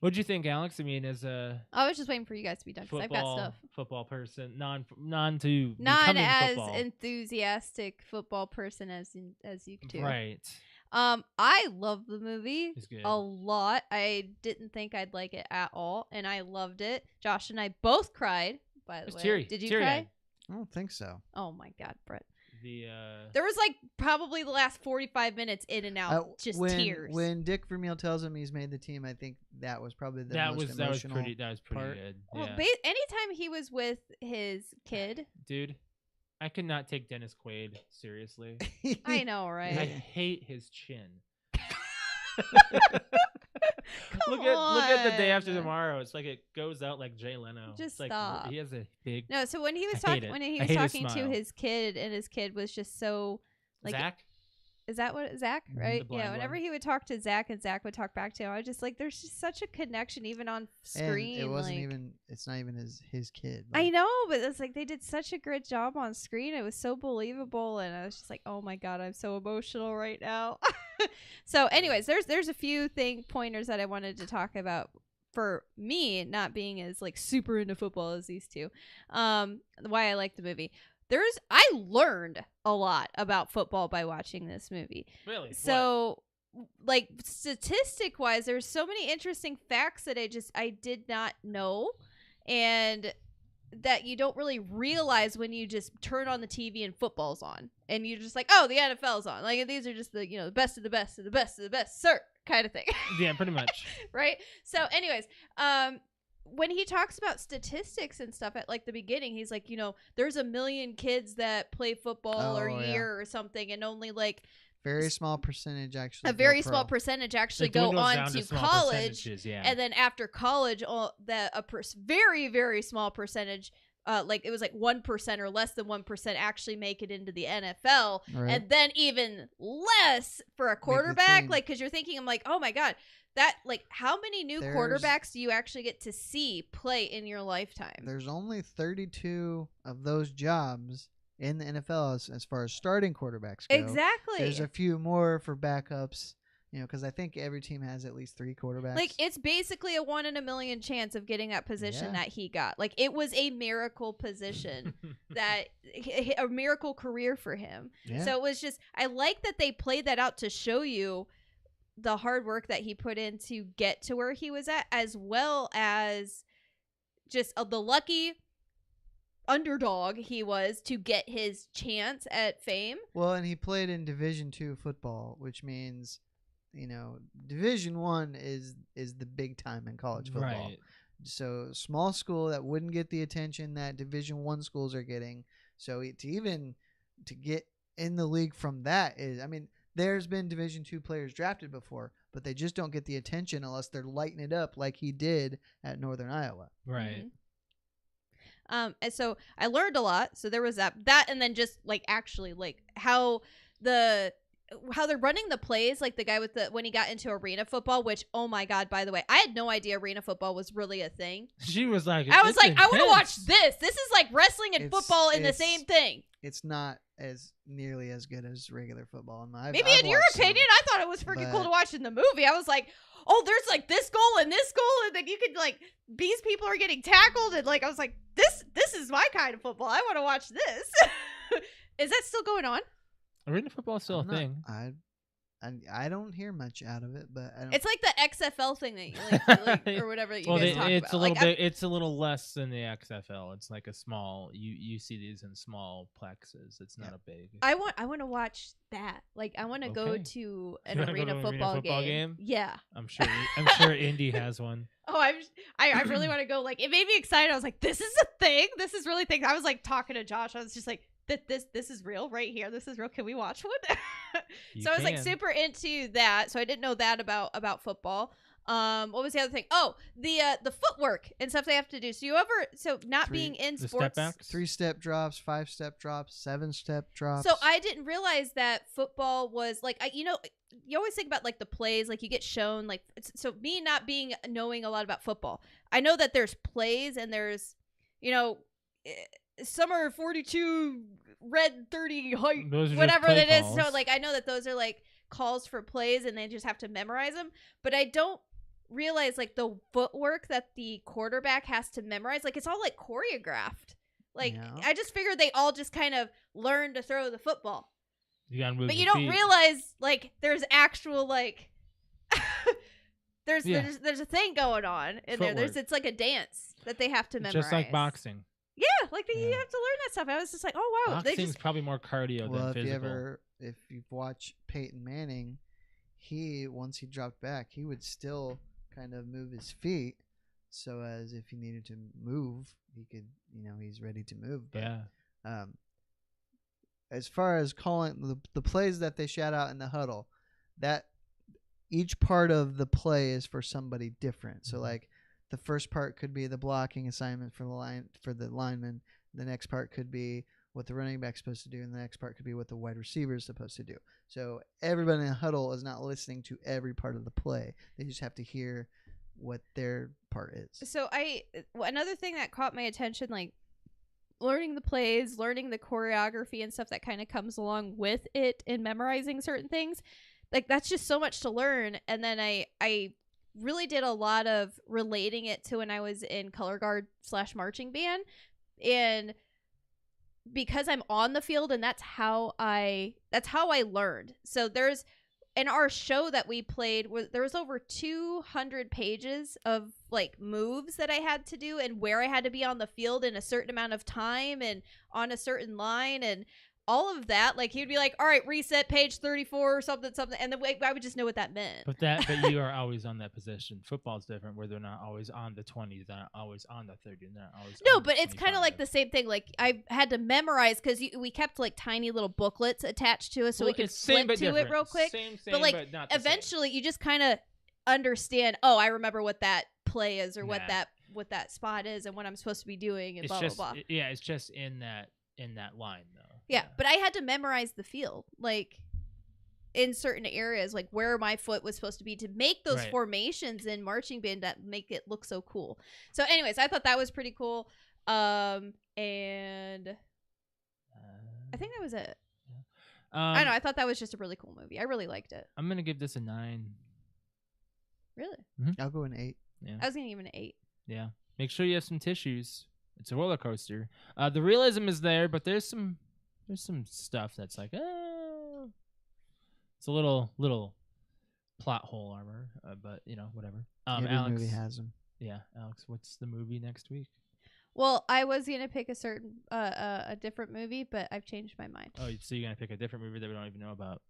Speaker 1: What'd you think, Alex? I mean, as a
Speaker 2: I was just waiting for you guys to be done because I've got stuff.
Speaker 1: football person, non
Speaker 2: Not
Speaker 1: becoming
Speaker 2: as
Speaker 1: football.
Speaker 2: enthusiastic football person as you two.
Speaker 1: Right.
Speaker 2: I love the movie
Speaker 1: It's good.
Speaker 2: a lot. I didn't think I'd like it at all, and I loved it. Josh and I both cried. By the
Speaker 1: It's
Speaker 2: way,
Speaker 1: teary.
Speaker 2: did you
Speaker 1: Teary-eyed.
Speaker 2: cry?
Speaker 3: I don't think so.
Speaker 2: Oh my God, Brett!
Speaker 1: There
Speaker 2: was like probably the last 45 minutes in and out, just
Speaker 3: when,
Speaker 2: tears.
Speaker 3: When Dick Vermeil tells him he's made the team, I think that was probably the
Speaker 1: that
Speaker 3: most
Speaker 1: was
Speaker 3: emotional.
Speaker 1: pretty
Speaker 3: part.
Speaker 1: good.
Speaker 2: Well,
Speaker 1: Yeah.
Speaker 2: anytime he was with his kid,
Speaker 1: Dude, I could not take Dennis Quaid seriously.
Speaker 2: I know, right?
Speaker 1: I hate his chin.
Speaker 2: Come
Speaker 1: look at the day after
Speaker 2: on.
Speaker 1: tomorrow. It's like it goes out like Jay Leno.
Speaker 2: Just
Speaker 1: It's like
Speaker 2: stop.
Speaker 1: He has a big
Speaker 2: No, so when he was
Speaker 1: I hate
Speaker 2: talking,
Speaker 1: it.
Speaker 2: when he
Speaker 1: I
Speaker 2: was
Speaker 1: hate his
Speaker 2: talking to
Speaker 1: smile.
Speaker 2: his kid, and his kid was just so like,
Speaker 1: Zach.
Speaker 2: is that what Zach?
Speaker 3: Mhm.
Speaker 2: Right?
Speaker 1: The blind
Speaker 2: Yeah. Whenever
Speaker 1: one.
Speaker 2: he would talk to Zach, and Zach would talk back to him, I was just like, there's just such a connection, even on screen.
Speaker 3: And it wasn't
Speaker 2: like,
Speaker 3: even. It's not even his kid.
Speaker 2: I
Speaker 3: Like,
Speaker 2: know, but it's like they did such a good job on screen. It was so believable, and I was just like, "Oh my God, I'm so emotional right now." So, anyways, there's a few pointers that I wanted to talk about for me, not being as like super into football as these two, why I like the movie. I learned a lot about football by watching this movie.
Speaker 1: Really?
Speaker 2: So, like, statistic wise, there's so many interesting facts that I did not know, and that you don't really realize when you just turn on the TV and football's on, and you're just like, oh, the NFL's on. Like, these are just the, the best of the best of the best of the best, sir, kind of thing.
Speaker 1: Yeah, pretty much.
Speaker 2: Right? So, anyways, when he talks about statistics and stuff at like the beginning, he's like, there's 1 million kids that play football a year or something, and only like
Speaker 3: very small percentage actually.
Speaker 2: A very small percentage actually go on to college,
Speaker 1: yeah.
Speaker 2: And then after college, very, very small percentage, like it was like 1% or less than 1% actually make it into the NFL,
Speaker 3: right.
Speaker 2: And then even less for a quarterback, like because you're thinking, I'm like, oh my god, that like how many new quarterbacks do you actually get to see play in your lifetime?
Speaker 3: There's only 32 of those jobs in the NFL as far as starting quarterbacks go.
Speaker 2: Exactly.
Speaker 3: There's a few more for backups, because I think every team has at least 3 quarterbacks.
Speaker 2: Like, it's basically a 1 in a million chance of getting that position that he got. Like, it was a miracle position, a miracle career for him.
Speaker 3: Yeah.
Speaker 2: So it was just, I like that they played that out to show you the hard work that he put in to get to where he was at, as well as just the lucky underdog he was to get his chance at fame.
Speaker 3: Well, and he played in Division II football, which means, Division I is the big time in college football.
Speaker 1: Right.
Speaker 3: So small school that wouldn't get the attention that Division I schools are getting. So to get in the league from that is, there's been Division II players drafted before, but they just don't get the attention unless they're lighting it up like he did at Northern Iowa.
Speaker 1: Right.
Speaker 2: Mm-hmm. And so I learned a lot. So there was that, and then just like actually like how they're running the plays, like the guy when he got into arena football, which, oh my God, by the way, I had no idea arena football was really a thing.
Speaker 1: She was like,
Speaker 2: I was like, I want to watch this. This is like wrestling and football in the same thing.
Speaker 3: It's not as nearly as good as regular football.
Speaker 2: Maybe in your opinion, I thought it was freaking cool to watch in the movie. I was like, oh, there's like this goal and then you could like, these people are getting tackled, and like I was like, this is my kind of football. I want to watch this. Is that still going on?
Speaker 1: Arena football is still a thing.
Speaker 3: I don't hear much out of it, but
Speaker 2: it's like the XFL thing that you like or whatever that you guys talk
Speaker 1: it's
Speaker 2: about.
Speaker 1: A little bit. It's a little less than the XFL. It's like a small. You see these in small plexes. It's not a big.
Speaker 2: I want to watch that. Like I want to go to an arena football game. Yeah,
Speaker 1: I'm sure Indy has one.
Speaker 2: Oh, I really want to go. Like it made me excited. I was like, this is a thing. This is really thing. I was like talking to Josh. I was just like, this is real right here. This is real. Can we watch one? So I was like super into that. So I didn't know that about football. What was the other thing? Oh, the footwork and stuff they have to do. So being in sports,
Speaker 3: 3-step drops, 5-step drops, 7-step drops.
Speaker 2: So I didn't realize that football was like you always think about like the plays, like you get shown like so me not knowing a lot about football. I know that there's plays and there's summer 42 red 30 height whatever it is. So like I know that those are like calls for plays and they just have to memorize them, but I don't realize like the footwork that the quarterback has to memorize, like it's all like choreographed. Like I just figured they all just kind of learn to throw the football. But you don't realize like there's actual like there's a thing going on in there. It's like a dance that they have to memorize.
Speaker 1: Just like boxing.
Speaker 2: Yeah, like you have to learn that stuff. I was just like, oh wow,
Speaker 1: boxing's probably more cardio than physical.
Speaker 3: If you've watched Peyton Manning, once he dropped back, he would still kind of move his feet, so as if he needed to move, he could, he's ready to move. But, as far as calling the plays that they shout out in the huddle, that each part of the play is for somebody different. So like. The first part could be the blocking assignment for the lineman. The next part could be what the running back's supposed to do, and the next part could be what the wide receiver is supposed to do. So everybody in the huddle is not listening to every part of the play. They just have to hear what their part is.
Speaker 2: So another thing that caught my attention, like learning the plays, learning the choreography and stuff that kind of comes along with it, and memorizing certain things, like that's just so much to learn. And then I really did a lot of relating it to when I was in color guard / marching band. And because I'm on the field, and that's how I learned. So there's, in our show that we played, there was over 200 pages of like moves that I had to do and where I had to be on the field in a certain amount of time and on a certain line and all of that. Like he would be like, all right, reset page 34 or something, and then I would just know what that meant.
Speaker 1: But you are always on that position. Football's different, where they're not always on the 20, they're not always on the 30, they're not always
Speaker 2: no,
Speaker 1: on
Speaker 2: but
Speaker 1: the
Speaker 2: it's kind of like the same thing. Like I had to memorize because we kept like tiny little booklets attached to us so we could flip to it real quick.
Speaker 1: Same,
Speaker 2: but like
Speaker 1: but not
Speaker 2: eventually you just kind of understand, oh, I remember what that play is or what that spot is and what I'm supposed to be doing and blah, blah, blah.
Speaker 1: Yeah, it's just in that line though.
Speaker 2: Yeah, but I had to memorize the field, like in certain areas, like where my foot was supposed to be to make those formations in marching band that make it look so cool. So anyways, I thought that was pretty cool. And I think that was it. I don't know. I thought that was just a really cool movie. I really liked it.
Speaker 1: I'm going to give this a 9.
Speaker 2: Really?
Speaker 3: Mm-hmm. I'll go an 8.
Speaker 1: Yeah.
Speaker 2: I was going to give it an 8.
Speaker 1: Yeah. Make sure you have some tissues. It's a roller coaster. The realism is there, but there's some stuff that's like, it's a little plot hole armor, but whatever.
Speaker 3: Every
Speaker 1: Alex,
Speaker 3: movie has them.
Speaker 1: Yeah, Alex, what's the movie next week?
Speaker 2: Well, I was gonna pick a certain a different movie, but I've changed my mind.
Speaker 1: Oh, so you're gonna pick a different movie that we don't even know about?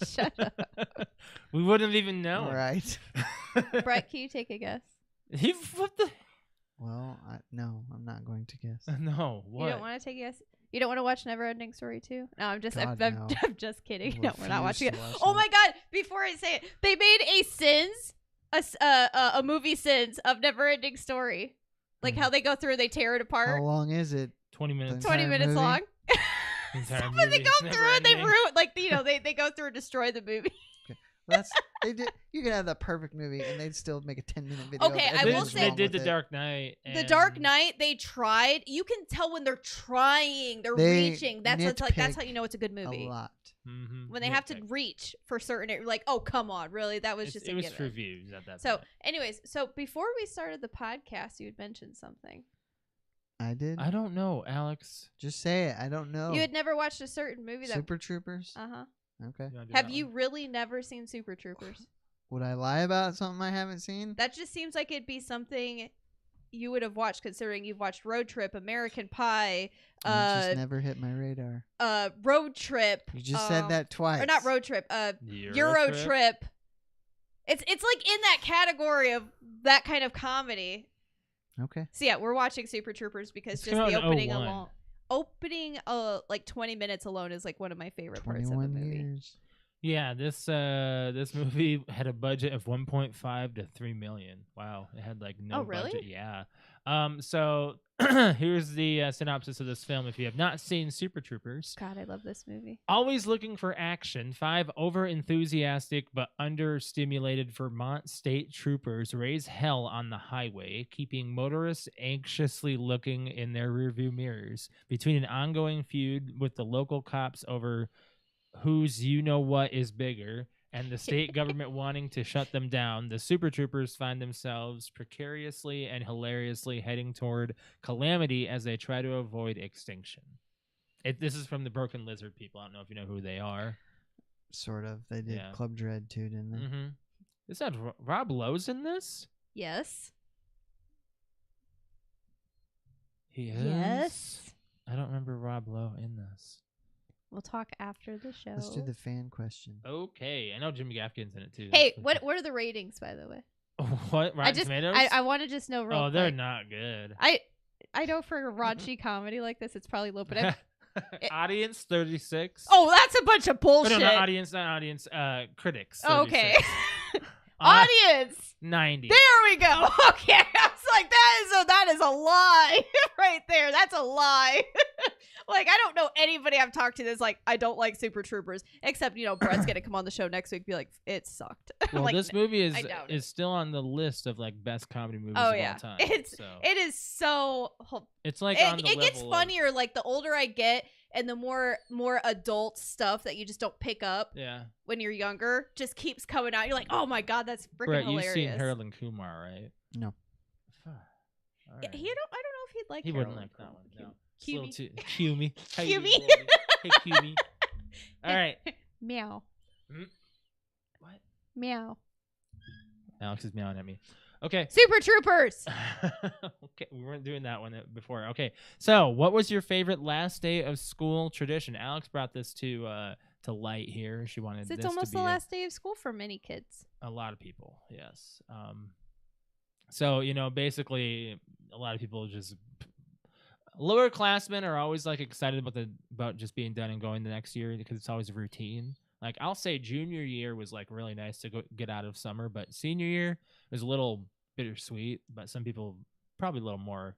Speaker 2: Shut up.
Speaker 1: We wouldn't even know.
Speaker 3: Right.
Speaker 2: Brett, can you take a guess?
Speaker 1: What the?
Speaker 3: Well, no, I'm not going to guess.
Speaker 1: No, what?
Speaker 2: You don't want to take a guess? You don't want to watch Neverending Story 2? No, I'm just
Speaker 3: God,
Speaker 2: I'm just kidding. No, we're not watching it. Oh my god, before I say it, they made a movie Sins of Neverending Story. Like how they go through and they tear it apart.
Speaker 3: How long is it?
Speaker 1: 20 minutes.
Speaker 2: 20 minutes
Speaker 3: movie?
Speaker 2: long.
Speaker 1: But
Speaker 2: they go through and they ruin, they go through and destroy the movie.
Speaker 3: They did. You could have the perfect movie, and they'd still make a 10-minute video.
Speaker 2: Okay, I will say
Speaker 1: they did The Dark Knight.
Speaker 2: The Dark Knight, they tried. You can tell when they're trying, they're reaching. That's how you know it's a good movie.
Speaker 3: A lot.
Speaker 1: Mm-hmm.
Speaker 2: When they have to reach for certain, like, oh come on, really? That was just a given.
Speaker 1: It was for views at that.
Speaker 2: So, anyways, before we started the podcast, you had mentioned something.
Speaker 3: I did.
Speaker 1: I don't know, Alex.
Speaker 3: Just say it. I don't know.
Speaker 2: You had never watched a certain movie that
Speaker 3: Super Troopers. Okay.
Speaker 2: Have you really never seen Super Troopers?
Speaker 3: Would I lie about something I haven't seen?
Speaker 2: That just seems like it'd be something you would have watched, considering you've watched Road Trip, American Pie.
Speaker 3: It just never hit my radar.
Speaker 2: Road Trip.
Speaker 3: You just said that twice.
Speaker 2: Or not Road Trip. Euro Trip. It's like in that category of that kind of comedy.
Speaker 3: Okay.
Speaker 2: So yeah, we're watching Super Troopers because just the opening alone. Opening like 20 minutes alone is like one of my favorite parts of the movie.
Speaker 3: Years.
Speaker 1: Yeah, this movie had a budget of 1.5 to 3 million. Wow, it had like no budget. Yeah. So here's the synopsis of this film. If you have not seen Super Troopers,
Speaker 2: God, I love this movie.
Speaker 1: Always looking for action, 5 over-enthusiastic but under-stimulated Vermont state troopers raise hell on the highway, keeping motorists anxiously looking in their rearview mirrors. Between an ongoing feud with the local cops over whose you-know-what is bigger and the state government wanting to shut them down, the Super Troopers find themselves precariously and hilariously heading toward calamity as they try to avoid extinction. This is from the Broken Lizard people. I don't know if you know who they are.
Speaker 3: Sort of. They did Club Dread too, didn't they?
Speaker 1: Mm-hmm. Is that Rob Lowe's in this?
Speaker 2: Yes.
Speaker 1: He is?
Speaker 2: Yes.
Speaker 1: I don't remember Rob Lowe in this.
Speaker 2: We'll talk after the show.
Speaker 3: Let's do the fan question.
Speaker 1: Okay. I know Jimmy Gaffigan's in it too.
Speaker 2: Hey, what are the ratings, by the way?
Speaker 1: What? Rotten Tomatoes?
Speaker 2: I want to just know real quick.
Speaker 1: They're not good.
Speaker 2: I know for a raunchy comedy like this, it's probably low, but
Speaker 1: audience 36.
Speaker 2: Oh, that's a bunch of bullshit.
Speaker 1: No, not audience. Critics. 36.
Speaker 2: Okay. Audience
Speaker 1: 90.
Speaker 2: There we go. Okay, I was like, that is a lie right there. That's a lie. Like, I don't know anybody I've talked to that's like, I don't like Super Troopers, except Brett's gonna come on the show next week and be like, it sucked.
Speaker 1: Well,
Speaker 2: like,
Speaker 1: this movie is still on the list of like best comedy movies of all time.
Speaker 2: It is so.
Speaker 1: It's like on the
Speaker 2: it gets
Speaker 1: level
Speaker 2: funnier like the older I get, and the more adult stuff that you just don't pick up when you're younger just keeps coming out. You're like, oh my god, that's freaking hilarious.
Speaker 1: You've seen Harold and Kumar, right?
Speaker 3: No.
Speaker 2: Right. I don't know if he'd like.
Speaker 1: He
Speaker 2: Harold
Speaker 1: wouldn't like that one. No.
Speaker 2: Cue
Speaker 1: me.
Speaker 2: Cue me.
Speaker 1: Hey, cue me. All right.
Speaker 2: Meow.
Speaker 1: What?
Speaker 2: Meow.
Speaker 1: Alex is meowing at me. Okay.
Speaker 2: Super Troopers.
Speaker 1: Okay, we weren't doing that one before. Okay, so what was your favorite last day of school tradition? Alex brought this to light here. She wanted.
Speaker 2: It's almost the last day of school for many kids.
Speaker 1: A lot of people, yes. So basically, a lot of people just lower classmen are always like excited about just being done and going the next year because it's always a routine. Like I'll say junior year was like really nice to get out of summer, but senior year was a little bittersweet, but some people probably a little more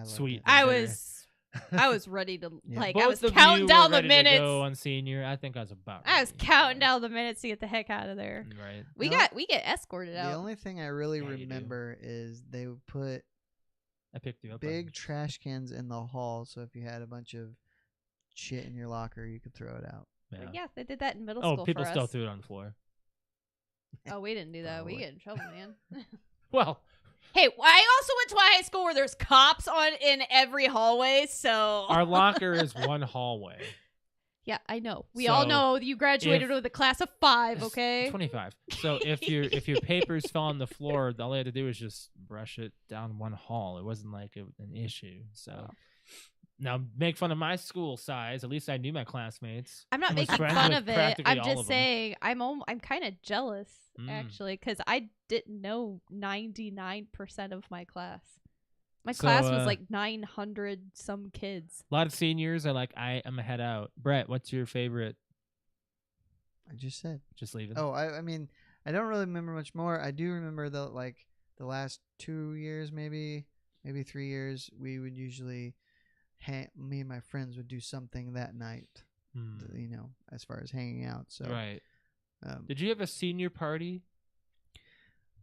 Speaker 1: sweet.
Speaker 2: I was ready to I was counting down the minutes.
Speaker 1: To go on senior, I think I was about.
Speaker 2: I was counting down the minutes to get the heck out of there.
Speaker 1: Right.
Speaker 2: We get escorted out.
Speaker 3: The only thing I really remember is they would put
Speaker 1: I picked you up
Speaker 3: big trash cans in the hall, so if you had a bunch of shit in your locker, you could throw it out.
Speaker 2: Yeah, they did that in middle school.
Speaker 1: Oh, people
Speaker 2: for
Speaker 1: still
Speaker 2: us.
Speaker 1: threw it on the floor.
Speaker 2: Oh, we didn't do that. We get in trouble, man.
Speaker 1: Well,
Speaker 2: hey, I also went to a high school where there's cops in every hallway, so
Speaker 1: our locker is one hallway.
Speaker 2: Yeah, I know. We all know you graduated with a class of 5, okay?
Speaker 1: 25. So if your papers fell on the floor, all you had to do was just brush it down one hall. It wasn't like an issue. So now make fun of my school size. At least I knew my classmates.
Speaker 2: I'm not making fun of it. I'm just saying I'm kind of jealous actually because I didn't know 99% of my class. My class was like 900 some kids.
Speaker 1: A lot of seniors are like, I'm gonna head out. Brett, what's your favorite?
Speaker 3: I just said.
Speaker 1: Just leaving.
Speaker 3: Oh, I mean, I don't really remember much more. I do remember the last 2 years, maybe 3 years, we would usually, me and my friends would do something that night, as far as hanging out. So
Speaker 1: right. Did you have a senior party?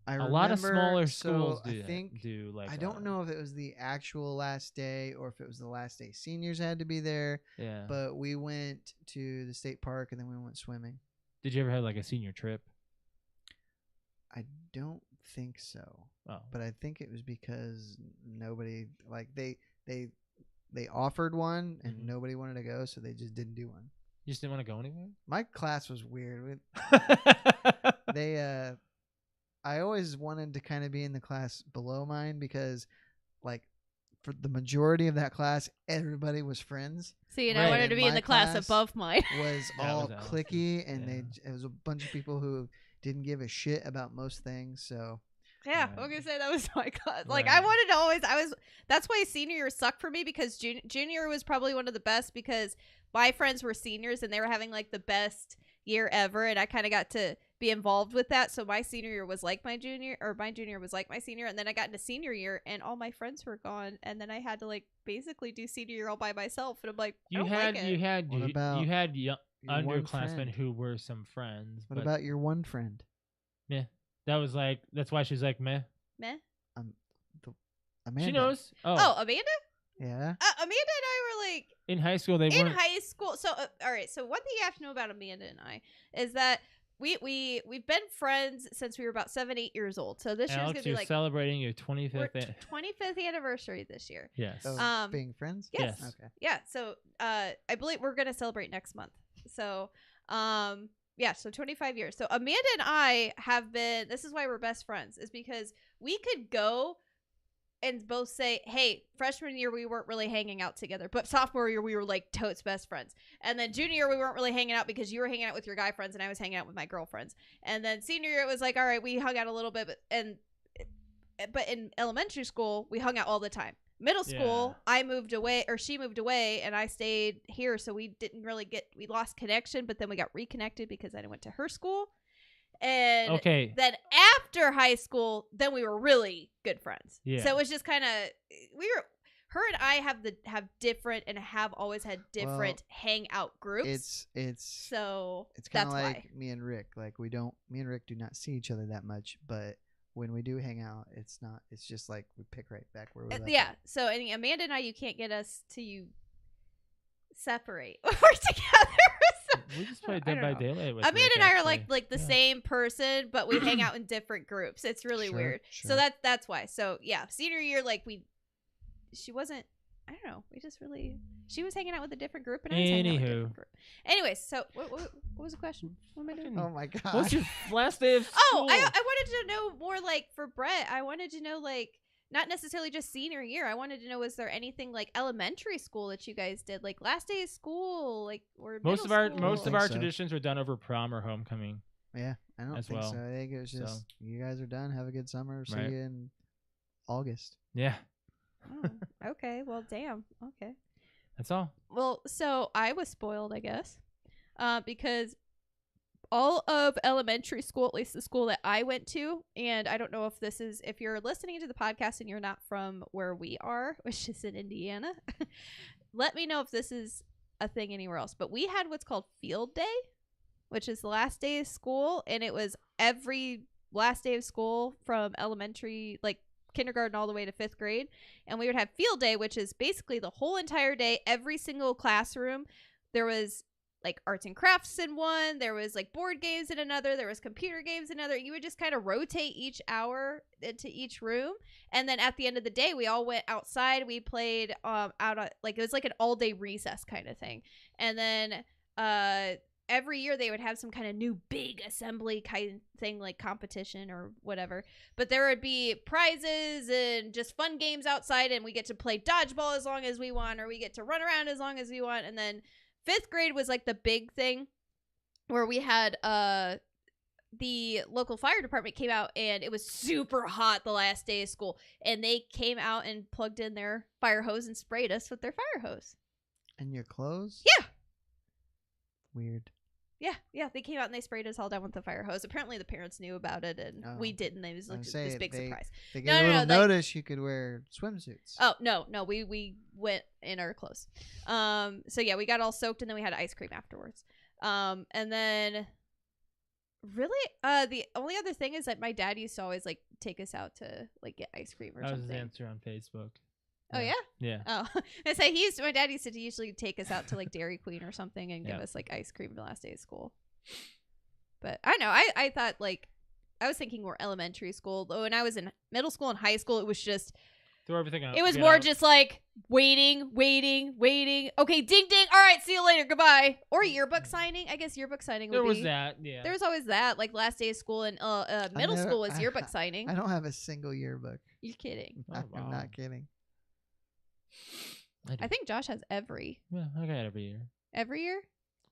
Speaker 3: A
Speaker 1: lot of smaller schools
Speaker 3: do like I don't know if it was the actual last day or if it was the last day seniors had to be there.
Speaker 1: Yeah.
Speaker 3: But we went to the state park and then we went swimming.
Speaker 1: Did you ever have like a senior trip?
Speaker 3: I don't think so.
Speaker 1: Oh.
Speaker 3: But I think it was because nobody they offered one and nobody wanted to go, so they just didn't do one.
Speaker 1: You just didn't want to go anywhere?
Speaker 3: My class was weird. I always wanted to kind of be in the class below mine because, for the majority of that class, everybody was friends.
Speaker 2: See, and I wanted to be in the class above mine.
Speaker 3: Was all cliquey, and it was a bunch of people who didn't give a shit about most things. So
Speaker 2: yeah, I was gonna say that was my class. Like I wanted to always. That's why senior year sucked for me because junior was probably one of the best because my friends were seniors and they were having like the best year ever, and I kind of got to be involved with that. So my senior year was like my junior, or my junior was like my senior, and then I got into senior year and all my friends were gone, and then I had to basically do senior year all by myself, and I'm like, you had
Speaker 1: underclassmen who were some friends.
Speaker 3: What about your one friend?
Speaker 1: Meh. That's why she's like meh.
Speaker 3: Amanda.
Speaker 1: She knows.
Speaker 2: Oh, Amanda?
Speaker 3: Yeah.
Speaker 2: Amanda and I were like
Speaker 1: in high school. They weren't.
Speaker 2: High school. So all right. So one thing you have to know about Amanda and I is that we've been friends since we were about 7-8 years old. So this year's gonna be like
Speaker 1: celebrating your 25th
Speaker 2: 25th anniversary this year.
Speaker 1: Yes.
Speaker 3: Being friends.
Speaker 2: Yes.
Speaker 3: Okay.
Speaker 2: Yeah. So I believe we're gonna celebrate next month. So so 25 years. So Amanda and I have been. This is why we're best friends. Is because we could go and both say, hey, freshman year we weren't really hanging out together, but sophomore year we were like totes best friends. And then junior year we weren't really hanging out because you were hanging out with your guy friends and I was hanging out with my girlfriends. And then senior year it was like, all right, we hung out a little bit, but in elementary school we hung out all the time. Middle school, I moved away, or she moved away, and I stayed here, so we didn't really we lost connection, but then we got reconnected because I went to her school. And then after high school, then we were really good friends. Yeah. So it was just kind of her and I have different and have always had different hangout groups.
Speaker 3: It's
Speaker 2: kind
Speaker 3: of like me and Rick. Like me and Rick do not see each other that much, but when we do hang out, it's just like we pick right back where we left.
Speaker 2: Yeah. So Amanda and I, you can't get us to separate. We're together.
Speaker 1: We just play Dead by Daylight with
Speaker 2: Amanda
Speaker 1: Rick,
Speaker 2: and I are
Speaker 1: actually.
Speaker 2: like the same person, but we hang out in different groups. It's really weird.
Speaker 3: Sure.
Speaker 2: So that's why. So yeah, senior year, like she wasn't. I don't know. She was hanging out with a different group, and I was hanging out with a different group. Anyways, so what was the question? What am I doing?
Speaker 3: Oh my god.
Speaker 1: What's your last day of school?
Speaker 2: Oh, I wanted to know more, like, for Brett. I wanted to know, like, not necessarily just senior year. I wanted to know, was there anything like elementary school that you guys did, like last day of school, like, or
Speaker 1: most of our
Speaker 3: so.
Speaker 1: traditions were done over prom or homecoming.
Speaker 3: Yeah, I don't think so. I think it was just you guys are done. Have a good summer. See you in August.
Speaker 1: Yeah.
Speaker 2: Oh, okay. Well, damn. Okay.
Speaker 1: That's all.
Speaker 2: Well, so I was spoiled, I guess, because all of elementary school, at least the school that I went to, and I don't know if you're listening to the podcast and you're not from where we are, which is in Indiana, let me know if this is a thing anywhere else. But we had what's called field day, which is the last day of school, and it was every last day of school from elementary, like kindergarten all the way to 5th grade. And we would have field day, which is basically the whole entire day, every single classroom. There was like arts and crafts in one, there was like board games in another, there was computer games in another. You would just kind of rotate each hour into each room, and then at the end of the day we all went outside. We played like it was like an all day recess kind of thing. And then every year they would have some kind of new big assembly kind of thing, like competition or whatever. But there would be prizes and just fun games outside, and we get to play dodgeball as long as we want, or we get to run around as long as we want. And then 5th grade was like the big thing where we had the local fire department came out, and it was super hot the last day of school, and they came out and plugged in their fire hose and sprayed us with their fire hose.
Speaker 3: And your clothes?
Speaker 2: Yeah.
Speaker 3: Weird.
Speaker 2: Yeah, they came out and they sprayed us all down with the fire hose. Apparently the parents knew about it, and we didn't. It was like this big surprise.
Speaker 3: They gave a little notice you could wear swimsuits.
Speaker 2: Oh, no, we went in our clothes. So yeah, we got all soaked, and then we had ice cream afterwards. And then really, the only other thing is that my dad used to always like take us out to like get ice cream or something.
Speaker 1: That was his answer on Facebook.
Speaker 2: Oh yeah?
Speaker 1: Yeah.
Speaker 2: Oh, I say my dad used to usually take us out to like Dairy Queen or something and give us like ice cream the last day of school. But I know, I thought like, I was thinking more elementary school. Though when I was in middle school and high school, it was just
Speaker 1: throw everything out.
Speaker 2: It was more just like waiting. Okay, ding ding. All right, see you later. Goodbye. Or yearbook signing. I guess yearbook signing would be.
Speaker 1: There was that, yeah.
Speaker 2: There was always that, like last day of school, and middle school was yearbook signing.
Speaker 3: I don't have a single yearbook.
Speaker 2: You're kidding.
Speaker 1: Oh, wow.
Speaker 3: I'm not kidding.
Speaker 2: I think Josh has every.
Speaker 1: Yeah, I got it every year.
Speaker 2: Every year?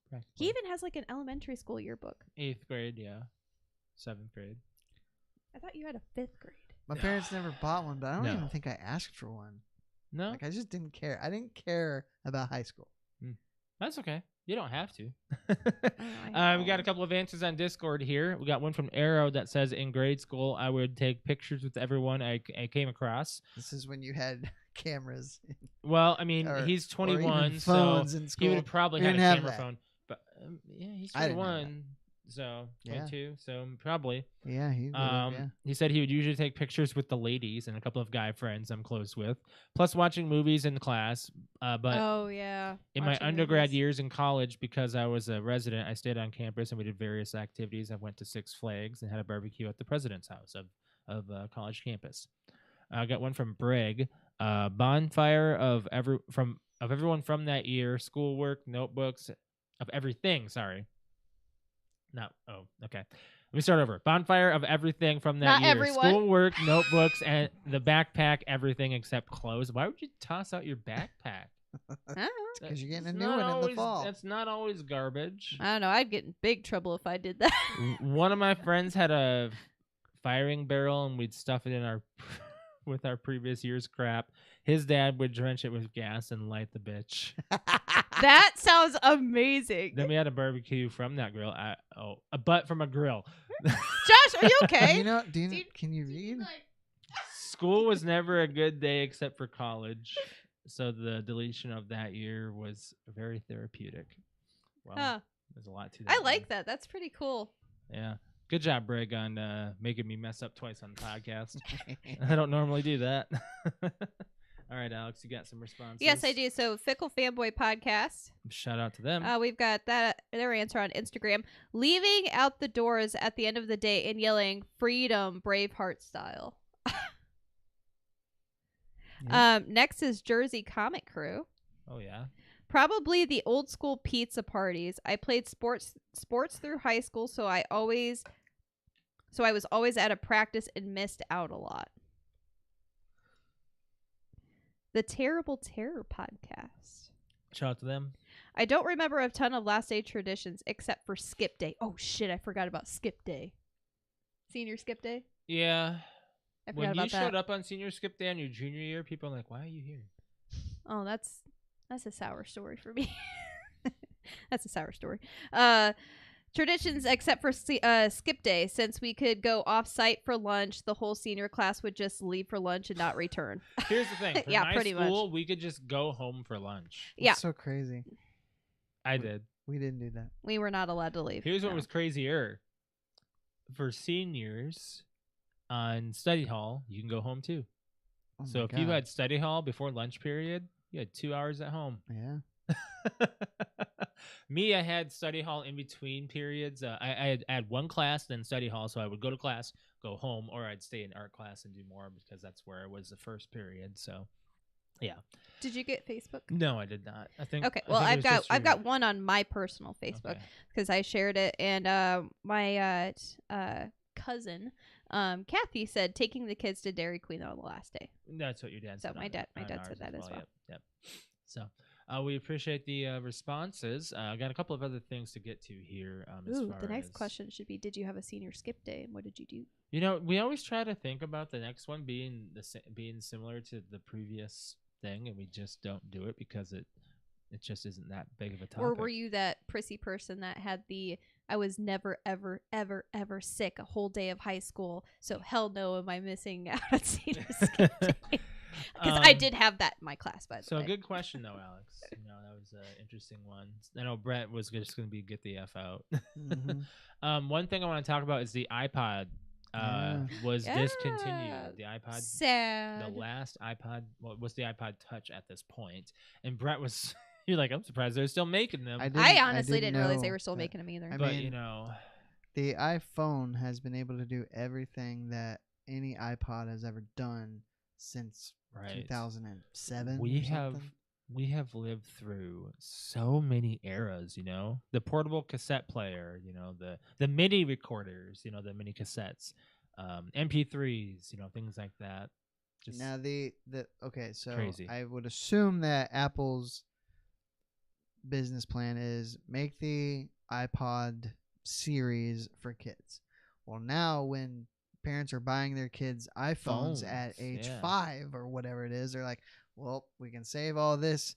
Speaker 1: Practically.
Speaker 2: He even has like an elementary school yearbook.
Speaker 1: 8th grade, yeah. 7th grade.
Speaker 2: I thought you had a 5th grade.
Speaker 3: My parents never bought one, but I don't even think I asked for one.
Speaker 1: No?
Speaker 3: Like, I just didn't care. I didn't care about high school.
Speaker 1: That's okay. You don't have to. We got a couple of answers on Discord here. We got one from Arrow that says, in grade school, I would take pictures with everyone I came across.
Speaker 3: This is when you had cameras.
Speaker 1: Well, I mean, he's 21, so he would have probably had a camera phone. But yeah, he's 21, so 22, so probably.
Speaker 3: Yeah,
Speaker 1: he said he would usually take pictures with the ladies and a couple of guy friends I'm close with, plus watching movies in class. But in my undergrad years in college, because I was a resident, I stayed on campus and we did various activities. I went to Six Flags and had a barbecue at the president's house of college campus. I got one from Brig. Bonfire of everyone from that year, schoolwork, notebooks, of everything. Sorry. Okay. Let me start over. Bonfire of everything from that year.
Speaker 2: Everyone.
Speaker 1: Schoolwork, notebooks, and the backpack, everything except clothes. Why would you toss out your backpack?
Speaker 3: Because you're getting a new one in the fall.
Speaker 1: That's not always garbage.
Speaker 2: I don't know. I'd get in big trouble if I did that.
Speaker 1: One of my friends had a firing barrel, and we'd stuff it in with our previous year's crap. His dad would drench it with gas and light the bitch.
Speaker 2: That sounds amazing.
Speaker 1: Then we had a barbecue from that grill. A butt from a grill.
Speaker 2: Josh, are you okay?
Speaker 3: Can you read?
Speaker 1: School was never a good day except for college. So the deletion of that year was very therapeutic. Well, there's a lot to that.
Speaker 2: I like that. That's pretty cool.
Speaker 1: Yeah. Good job, Brig, on making me mess up twice on the podcast. I don't normally do that. All right, Alex, you got some responses?
Speaker 2: Yes, I do. So, Fickle Fanboy Podcast.
Speaker 1: Shout out to them.
Speaker 2: We've got their answer on Instagram. Leaving out the doors at the end of the day and yelling "Freedom, Braveheart style."
Speaker 3: Yep.
Speaker 2: Next is Jersey Comic Crew.
Speaker 1: Oh yeah.
Speaker 2: Probably the old school pizza parties. I played sports through high school, so I was always at a practice and missed out a lot. The Terrible Terror Podcast.
Speaker 1: Shout out to them.
Speaker 2: I don't remember a ton of last day traditions except for skip day. Oh shit, I forgot about skip day. Senior skip day?
Speaker 1: Yeah.
Speaker 2: I forgot
Speaker 1: When
Speaker 2: about
Speaker 1: you
Speaker 2: that.
Speaker 1: showed up on senior skip day on your junior year, people are like, "Why are you here?"
Speaker 2: Oh, that's a sour story for me. That's a sour story. Traditions except for skip day. Since we could go off-site for lunch, the whole senior class would just leave for lunch and not return.
Speaker 1: Here's the thing. For
Speaker 2: Yeah,
Speaker 1: my
Speaker 2: pretty
Speaker 1: school,
Speaker 2: much.
Speaker 1: we could just go home for lunch.
Speaker 2: Yeah.
Speaker 3: That's so crazy.
Speaker 1: I did.
Speaker 3: We didn't do that.
Speaker 2: We were not allowed to leave.
Speaker 1: Here's what
Speaker 2: No.
Speaker 1: was crazier. For seniors on study hall, you can go home too.
Speaker 3: Oh
Speaker 1: So
Speaker 3: my
Speaker 1: if you
Speaker 3: God.
Speaker 1: had study hall before lunch period, you had 2 hours at home.
Speaker 3: Yeah.
Speaker 1: Me, I had study hall in between periods. I had one class, then study hall, so I would go to class, go home, or I'd stay in art class and do more because that's where I was the first period. So, yeah.
Speaker 2: Did you get Facebook?
Speaker 1: No, I did not. I think.
Speaker 2: Okay.
Speaker 1: I
Speaker 2: Well,
Speaker 1: think it
Speaker 2: I've
Speaker 1: was
Speaker 2: got
Speaker 1: just
Speaker 2: I've
Speaker 1: your-
Speaker 2: got one on my personal Facebook
Speaker 1: Okay.
Speaker 2: because I shared it, and my cousin Kathy said taking the kids to Dairy Queen on the last day.
Speaker 1: That's what your dad
Speaker 2: So
Speaker 1: said.
Speaker 2: my
Speaker 1: on
Speaker 2: dad
Speaker 1: ours
Speaker 2: said that as well.
Speaker 1: Yep. So. We appreciate the responses. I got a couple of other things to get to here. As
Speaker 2: Ooh,
Speaker 1: far
Speaker 2: the next
Speaker 1: as,
Speaker 2: question should be: did you have a senior skip day, and what did you do?
Speaker 1: You know, we always try to think about the next one being being similar to the previous thing, and we just don't do it because it just isn't that big of a topic.
Speaker 2: Or were you that prissy person that had the I was never, ever, ever, ever sick a whole day of high school, so hell no am I missing out on senior skip day. Because I did have that in my class, by the
Speaker 1: So
Speaker 2: way.
Speaker 1: good question, though, Alex. You know, that was an interesting one. I know Brett was just going to be get the F out.
Speaker 3: Mhm.
Speaker 1: One thing I want to talk about is the iPod was discontinued. The iPod,
Speaker 2: Sad.
Speaker 1: the last iPod, was the iPod Touch at this point. And Brett was, you're like, I'm surprised they're still making them.
Speaker 2: I honestly didn't realize they
Speaker 3: know
Speaker 2: were still
Speaker 3: that.
Speaker 2: making them either.
Speaker 3: I
Speaker 1: but,
Speaker 3: mean,
Speaker 1: you know.
Speaker 3: The iPhone has been able to do everything that any iPod has ever done since 2007.
Speaker 1: We have lived through so many eras, you know, the portable cassette player, you know, the MIDI recorders, you know, the mini cassettes, MP3s, you know, things like that. Just
Speaker 3: Now okay, so
Speaker 1: crazy.
Speaker 3: I would assume that Apple's business plan is make the iPod series for kids. Well, now when parents are buying their kids iPhones at age 5 or whatever it is, they're like, well, we can save all these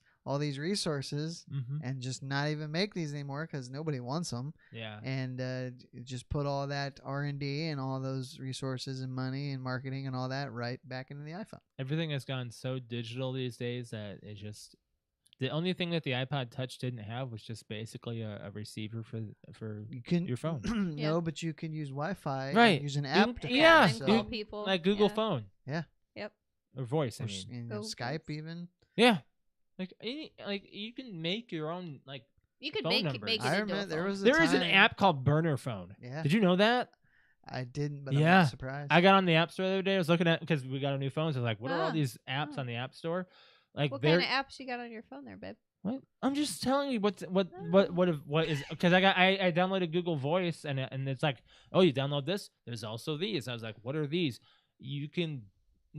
Speaker 3: resources and just not even make these anymore because nobody wants them.
Speaker 1: Yeah.
Speaker 3: And just put all that R&D and all those resources and money and marketing and all that right back into the iPhone.
Speaker 1: Everything has gone so digital these days that it just, the only thing that the iPod Touch didn't have was just basically a receiver for your phone.
Speaker 3: No, but you can use Wi-Fi.
Speaker 1: Right.
Speaker 3: And use an app. To
Speaker 1: yeah.
Speaker 2: And call people.
Speaker 1: Like Google Phone.
Speaker 3: Yeah.
Speaker 2: Yep.
Speaker 1: Or voice. I
Speaker 3: Or
Speaker 1: mean.
Speaker 3: Skype even.
Speaker 1: Yeah. Like you can make your own
Speaker 2: you could
Speaker 1: phone
Speaker 2: make
Speaker 1: numbers.
Speaker 2: it
Speaker 3: I
Speaker 2: into a
Speaker 3: remember
Speaker 2: phone.
Speaker 1: there is an app called Burner Phone.
Speaker 3: Yeah.
Speaker 1: Did you know that?
Speaker 3: I didn't, but
Speaker 1: Yeah.
Speaker 3: I'm not surprised.
Speaker 1: I got on the App Store the other day. I was looking at because we got our new phones. I was like, what are all
Speaker 2: Ah.
Speaker 1: these apps on the App Store? Like
Speaker 2: What kind of apps you got on your phone there, babe?
Speaker 1: What? I'm just telling you what is because I downloaded Google Voice and it's like, oh, you download this. There's also these. I was like, what are these? You can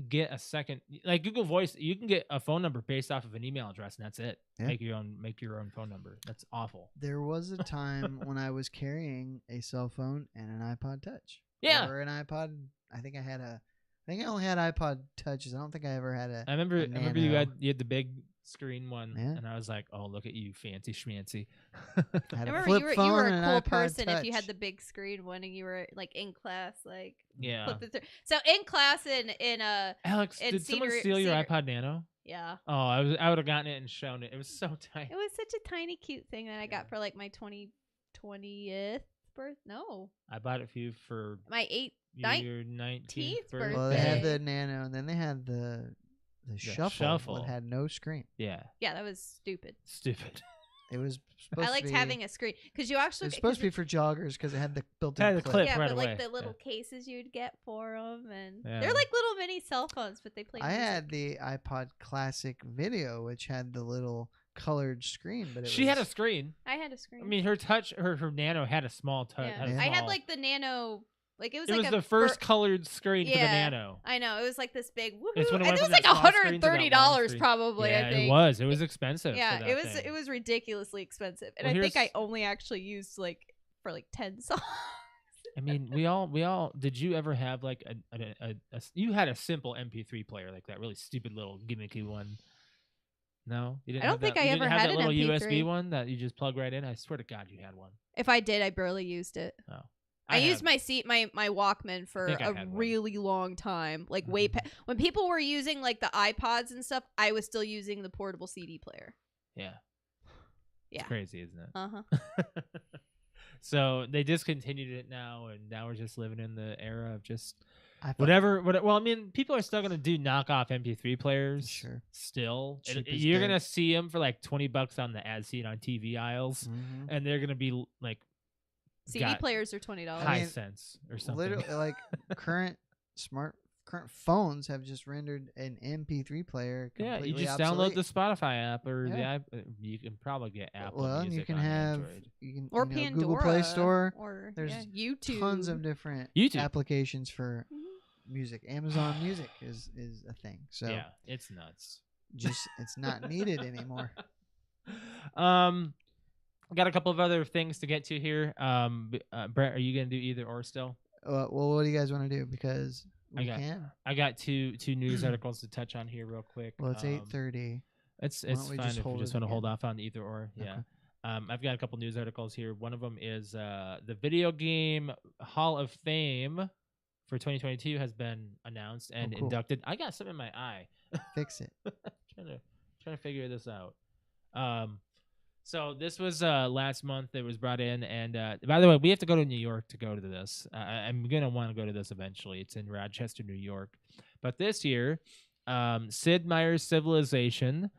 Speaker 1: get a second, like Google Voice. You can get a phone number based off of an email address, and that's it.
Speaker 3: Yeah.
Speaker 1: Make your own phone number. That's awful.
Speaker 3: There was a time when I was carrying a cell phone and an iPod Touch.
Speaker 1: Yeah.
Speaker 3: Or an iPod. I think I only had iPod Touches. I don't think I ever had a.
Speaker 1: I remember you
Speaker 3: Nano.
Speaker 1: had the big screen one,
Speaker 3: Yeah.
Speaker 1: and I was like, oh, look at you, fancy schmancy.
Speaker 3: I
Speaker 2: I
Speaker 3: had a
Speaker 2: remember
Speaker 3: flip
Speaker 2: you were
Speaker 3: phone
Speaker 2: a
Speaker 3: and an
Speaker 2: cool
Speaker 3: iPod
Speaker 2: person if you
Speaker 3: Touch.
Speaker 2: had the big screen one and you were like in class, like
Speaker 1: Yeah.
Speaker 2: flip it through. So in class in
Speaker 1: Alex,
Speaker 2: in
Speaker 1: did someone
Speaker 2: senior-
Speaker 1: steal your
Speaker 2: senior-
Speaker 1: iPod Nano?
Speaker 2: yeah.
Speaker 1: Oh, I would have gotten it and shown it. It was so tiny.
Speaker 2: It was such a tiny cute thing that I got for like my 20th birth. No.
Speaker 1: I bought it for you for
Speaker 2: My
Speaker 1: your 19th birthday.
Speaker 3: Well, they had
Speaker 2: birthday.
Speaker 3: the Nano, and then they had the the shuffle had no screen.
Speaker 1: Yeah.
Speaker 2: Yeah, that was stupid.
Speaker 3: It was supposed
Speaker 2: I liked
Speaker 3: to be,
Speaker 2: having a screen because you actually.
Speaker 3: It was supposed to be for joggers because it had the built-in clip.
Speaker 2: Yeah,
Speaker 1: right
Speaker 2: but
Speaker 1: away.
Speaker 2: like the little cases you'd get for them, and
Speaker 1: Yeah.
Speaker 2: they're like little mini cell phones, but they play.
Speaker 3: I had the iPod Classic Video, which had the little colored screen, but
Speaker 1: she had a screen.
Speaker 2: I had a screen.
Speaker 1: I mean, her Nano had a small touch.
Speaker 2: Yeah. I had like the Nano. Like it was
Speaker 1: the first colored screen for the Nano.
Speaker 2: I know. It was like this big.
Speaker 1: It's when
Speaker 2: it was like $130 probably.
Speaker 1: Yeah,
Speaker 2: I think
Speaker 1: it was expensive.
Speaker 2: Yeah,
Speaker 1: for that
Speaker 2: it
Speaker 1: thing.
Speaker 2: was ridiculously expensive, and I think I only actually used like for like 10 songs.
Speaker 1: I mean, we all. Did you ever have like you had a simple MP3 player like that really stupid little gimmicky one? No, you didn't.
Speaker 2: I don't think I ever had
Speaker 1: that
Speaker 2: an
Speaker 1: little
Speaker 2: MP3
Speaker 1: USB one that you just plug right in. I swear to God, you had one.
Speaker 2: If I did, I barely used it.
Speaker 1: Oh.
Speaker 2: I used my Walkman for a really long time. Like when people were using like the iPods and stuff, I was still using the portable CD player.
Speaker 1: Yeah.
Speaker 2: Yeah.
Speaker 1: It's crazy, isn't it?
Speaker 2: Uh-huh.
Speaker 1: So they discontinued it now, and now we're just living in the era of just whatever. Well, I mean, people are still gonna do knockoff MP3 players.
Speaker 3: Sure.
Speaker 1: Still, you're gonna see them for like $20 on the ad seat on TV aisles, and they're gonna be like.
Speaker 2: CD players are $20.
Speaker 1: Hisense or something.
Speaker 3: Literally, like current phones have just rendered an MP3 player completely
Speaker 1: you just
Speaker 3: obsolete.
Speaker 1: download the Spotify app or you can probably get Apple Music
Speaker 3: you can
Speaker 1: on
Speaker 3: have
Speaker 1: Android.
Speaker 2: Or Pandora,
Speaker 3: Google Play Store
Speaker 2: or
Speaker 3: there's
Speaker 2: YouTube.
Speaker 3: Tons of different applications for music. Amazon Music is a thing. So
Speaker 1: yeah, it's nuts.
Speaker 3: Just it's not needed anymore.
Speaker 1: I got a couple of other things to get to here. Brett, are you gonna do either or still?
Speaker 3: Well, what do you guys want to do? Because I
Speaker 1: got two news articles to touch on here real quick.
Speaker 3: Well, it's 8:30.
Speaker 1: It's fine if you just want to hold off on either or. Okay. Yeah. I've got a couple news articles here. One of them is the Video Game Hall of Fame for 2022 has been announced and inducted. I got something in my eye.
Speaker 3: Fix it.
Speaker 1: trying to figure this out. So this was last month. It was brought in, and by the way, we have to go to New York to go to this. I'm gonna want to go to this eventually. It's in Rochester, New York. But this year, Sid Meier's Civilization,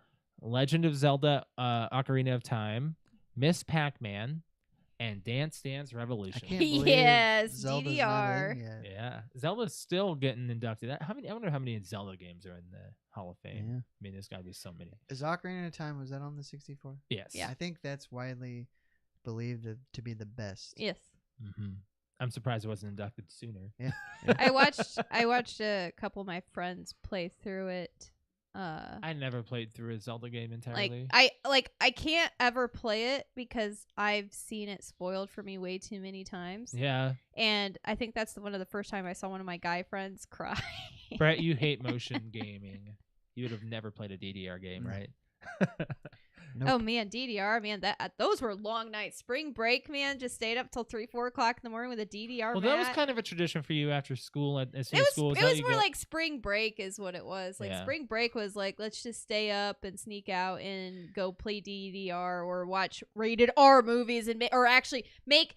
Speaker 1: Legend of Zelda: Ocarina of Time, Miss Pac-Man, and Dance Dance Revolution.
Speaker 3: I can't believe Zelda's
Speaker 2: DDR.
Speaker 3: not in yet.
Speaker 1: Yeah, Zelda's still getting inducted. I wonder how many Zelda games are in the Hall of Fame.
Speaker 3: Yeah.
Speaker 1: I mean, there's got to be so many.
Speaker 3: Is Ocarina of Time, was that on the 64?
Speaker 1: Yes.
Speaker 2: Yeah.
Speaker 3: I think that's widely believed to be the best.
Speaker 2: Yes.
Speaker 1: Mm-hmm. I'm surprised it wasn't inducted sooner.
Speaker 3: Yeah.
Speaker 2: I watched a couple of my friends play through it.
Speaker 1: I never played through a Zelda game entirely.
Speaker 2: I can't ever play it because I've seen it spoiled for me way too many times.
Speaker 1: Yeah.
Speaker 2: And I think that's one of the first time I saw one of my guy friends cry.
Speaker 1: Brett, you hate motion gaming. You would have never played a DDR game, right?
Speaker 3: Nope.
Speaker 2: Oh man, DDR, man, those were long nights. Spring break, man, just stayed up till 3-4 o'clock in the morning with a DDR.
Speaker 1: Well, that was kind of a tradition for you after school. It
Speaker 2: was more like spring break is what it was. Like spring break was like, let's just stay up and sneak out and go play DDR or watch rated R movies or actually make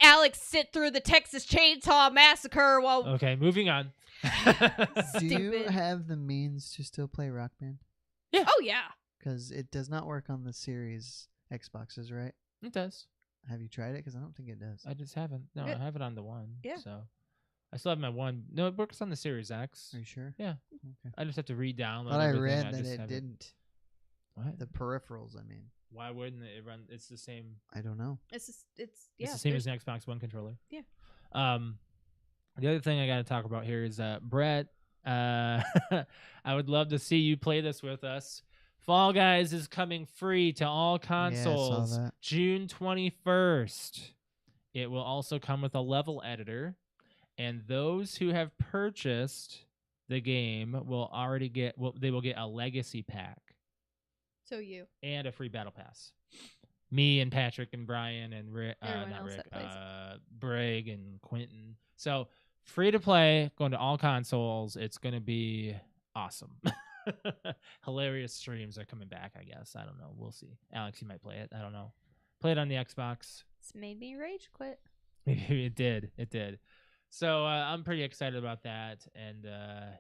Speaker 2: Alex sit through the Texas Chainsaw Massacre while.
Speaker 1: Okay, moving on.
Speaker 3: Do you have the means to still play Rock Band?
Speaker 1: Yeah.
Speaker 2: Oh yeah.
Speaker 3: Because it does not work on the Series Xboxes, right?
Speaker 1: It does.
Speaker 3: Have you tried it? Because I don't think it does.
Speaker 1: I just haven't. No, I have it on the one.
Speaker 2: Yeah.
Speaker 1: So I still have my one. No, it works on the Series X.
Speaker 3: Are you sure?
Speaker 1: Yeah.
Speaker 3: Okay.
Speaker 1: I just have to re-download.
Speaker 3: But I read that it didn't.
Speaker 1: What?
Speaker 3: The peripherals, I mean.
Speaker 1: Why wouldn't it run? It's the same.
Speaker 3: I don't know.
Speaker 2: It's the
Speaker 1: same as an Xbox One controller.
Speaker 2: Yeah.
Speaker 1: The other thing I got to talk about here is Brett. I would love to see you play this with us. Fall Guys is coming free to all consoles June 21st. It will also come with a level editor, and those who have purchased the game will get a legacy pack.
Speaker 2: So you
Speaker 1: and a free battle pass. Me and Patrick and Brian and Brig and Quentin. So free to play, going to all consoles. It's going to be awesome. Hilarious streams are coming back, I guess. I don't know. We'll see. Alex, you might play it. I don't know. Play it on the Xbox.
Speaker 2: It's made me rage quit.
Speaker 1: It did. So I'm pretty excited about that, and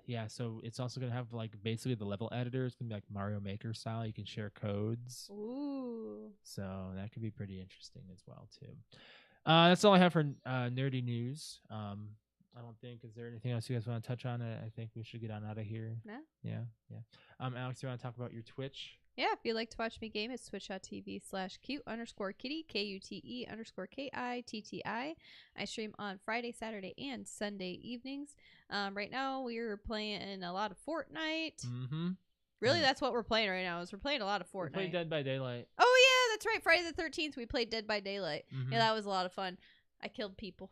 Speaker 1: yeah, so it's also gonna have like basically the level editor. It's gonna be like Mario Maker style. You can share codes.
Speaker 2: Ooh.
Speaker 1: So that could be pretty interesting as well too. That's all I have for nerdy news. I don't think. Is there anything else you guys want to touch on? I think we should get on out of here.
Speaker 2: No.
Speaker 1: Yeah. Alex, you want to talk about your Twitch?
Speaker 2: Yeah, if you'd like to watch me game, it's twitch.tv/cute_kitty, KUTE_KITTI. I stream on Friday, Saturday, and Sunday evenings. Right now, we're playing a lot of Fortnite.
Speaker 1: Mm-hmm.
Speaker 2: Really, that's what we're playing right now. Is we're playing a lot of Fortnite.
Speaker 1: We played Dead by Daylight.
Speaker 2: Oh yeah, that's right. Friday the 13th, we played Dead by Daylight.
Speaker 1: Mm-hmm.
Speaker 2: Yeah, that was a lot of fun. I killed people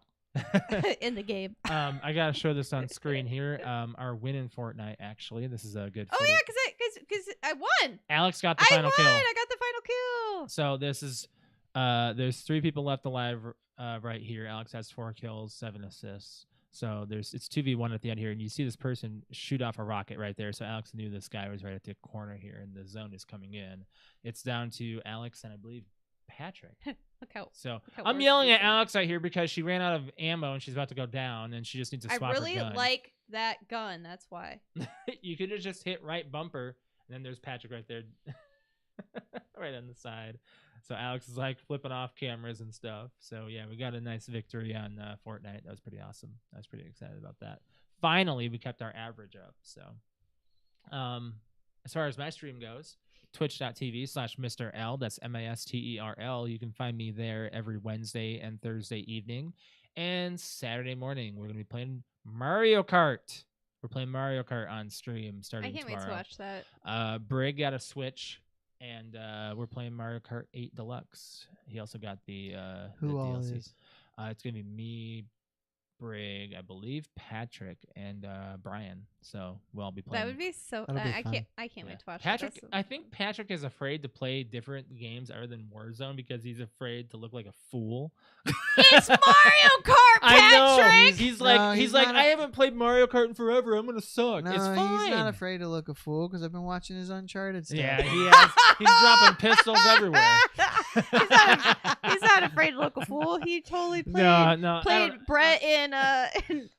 Speaker 2: in the game.
Speaker 1: I gotta show this on screen here. Our win in Fortnite. Actually, this is a good.
Speaker 2: Oh yeah, because I won.
Speaker 1: Alex got the final kill.
Speaker 2: I got the final kill.
Speaker 1: So this is there's 3 people left alive right here. Alex has 4 kills, 7 assists. So it's 2v1 at the end here, and you see this person shoot off a rocket right there. So Alex knew this guy was right at the corner here, and the zone is coming in. It's down to Alex and I believe Patrick. So I'm yelling at Alex right here because she ran out of ammo and she's about to go down, and she just needs to swap her gun.
Speaker 2: I really like that gun. That's why.
Speaker 1: You could have just hit right bumper, and then there's Patrick right there, right on the side. So Alex is like flipping off cameras and stuff. So yeah, we got a nice victory on Fortnite. That was pretty awesome. I was pretty excited about that. Finally, we kept our average up. So as far as my stream goes, twitch.tv/Mr. L. That's MASTERL. You can find me there every Wednesday and Thursday evening. And Saturday morning, we're going to be playing Mario Kart. We're playing Mario Kart on stream starting tomorrow.
Speaker 2: I can't wait to watch that.
Speaker 1: Brig got a Switch, and we're playing Mario Kart 8 Deluxe. He also got the
Speaker 3: Who all
Speaker 1: DLC.
Speaker 3: is?
Speaker 1: It's going to be me, Brig, I believe Patrick, and Brian. So we'll all be playing.
Speaker 2: That would be so.
Speaker 3: That'll be
Speaker 2: I
Speaker 3: fun.
Speaker 2: can't wait to watch
Speaker 1: Patrick.
Speaker 2: that.
Speaker 1: I think Patrick is afraid to play different games other than Warzone because he's afraid to look like a fool.
Speaker 2: It's Mario Kart, Patrick.
Speaker 1: I know. He's like
Speaker 3: not
Speaker 1: I haven't played Mario Kart in forever. I'm gonna suck.
Speaker 3: No,
Speaker 1: it's fine.
Speaker 3: he's not afraid to look a fool because I've been watching his Uncharted stuff.
Speaker 1: Yeah, he's dropping pistols everywhere.
Speaker 2: He's not afraid to look a fool. He totally played Brett in Madden.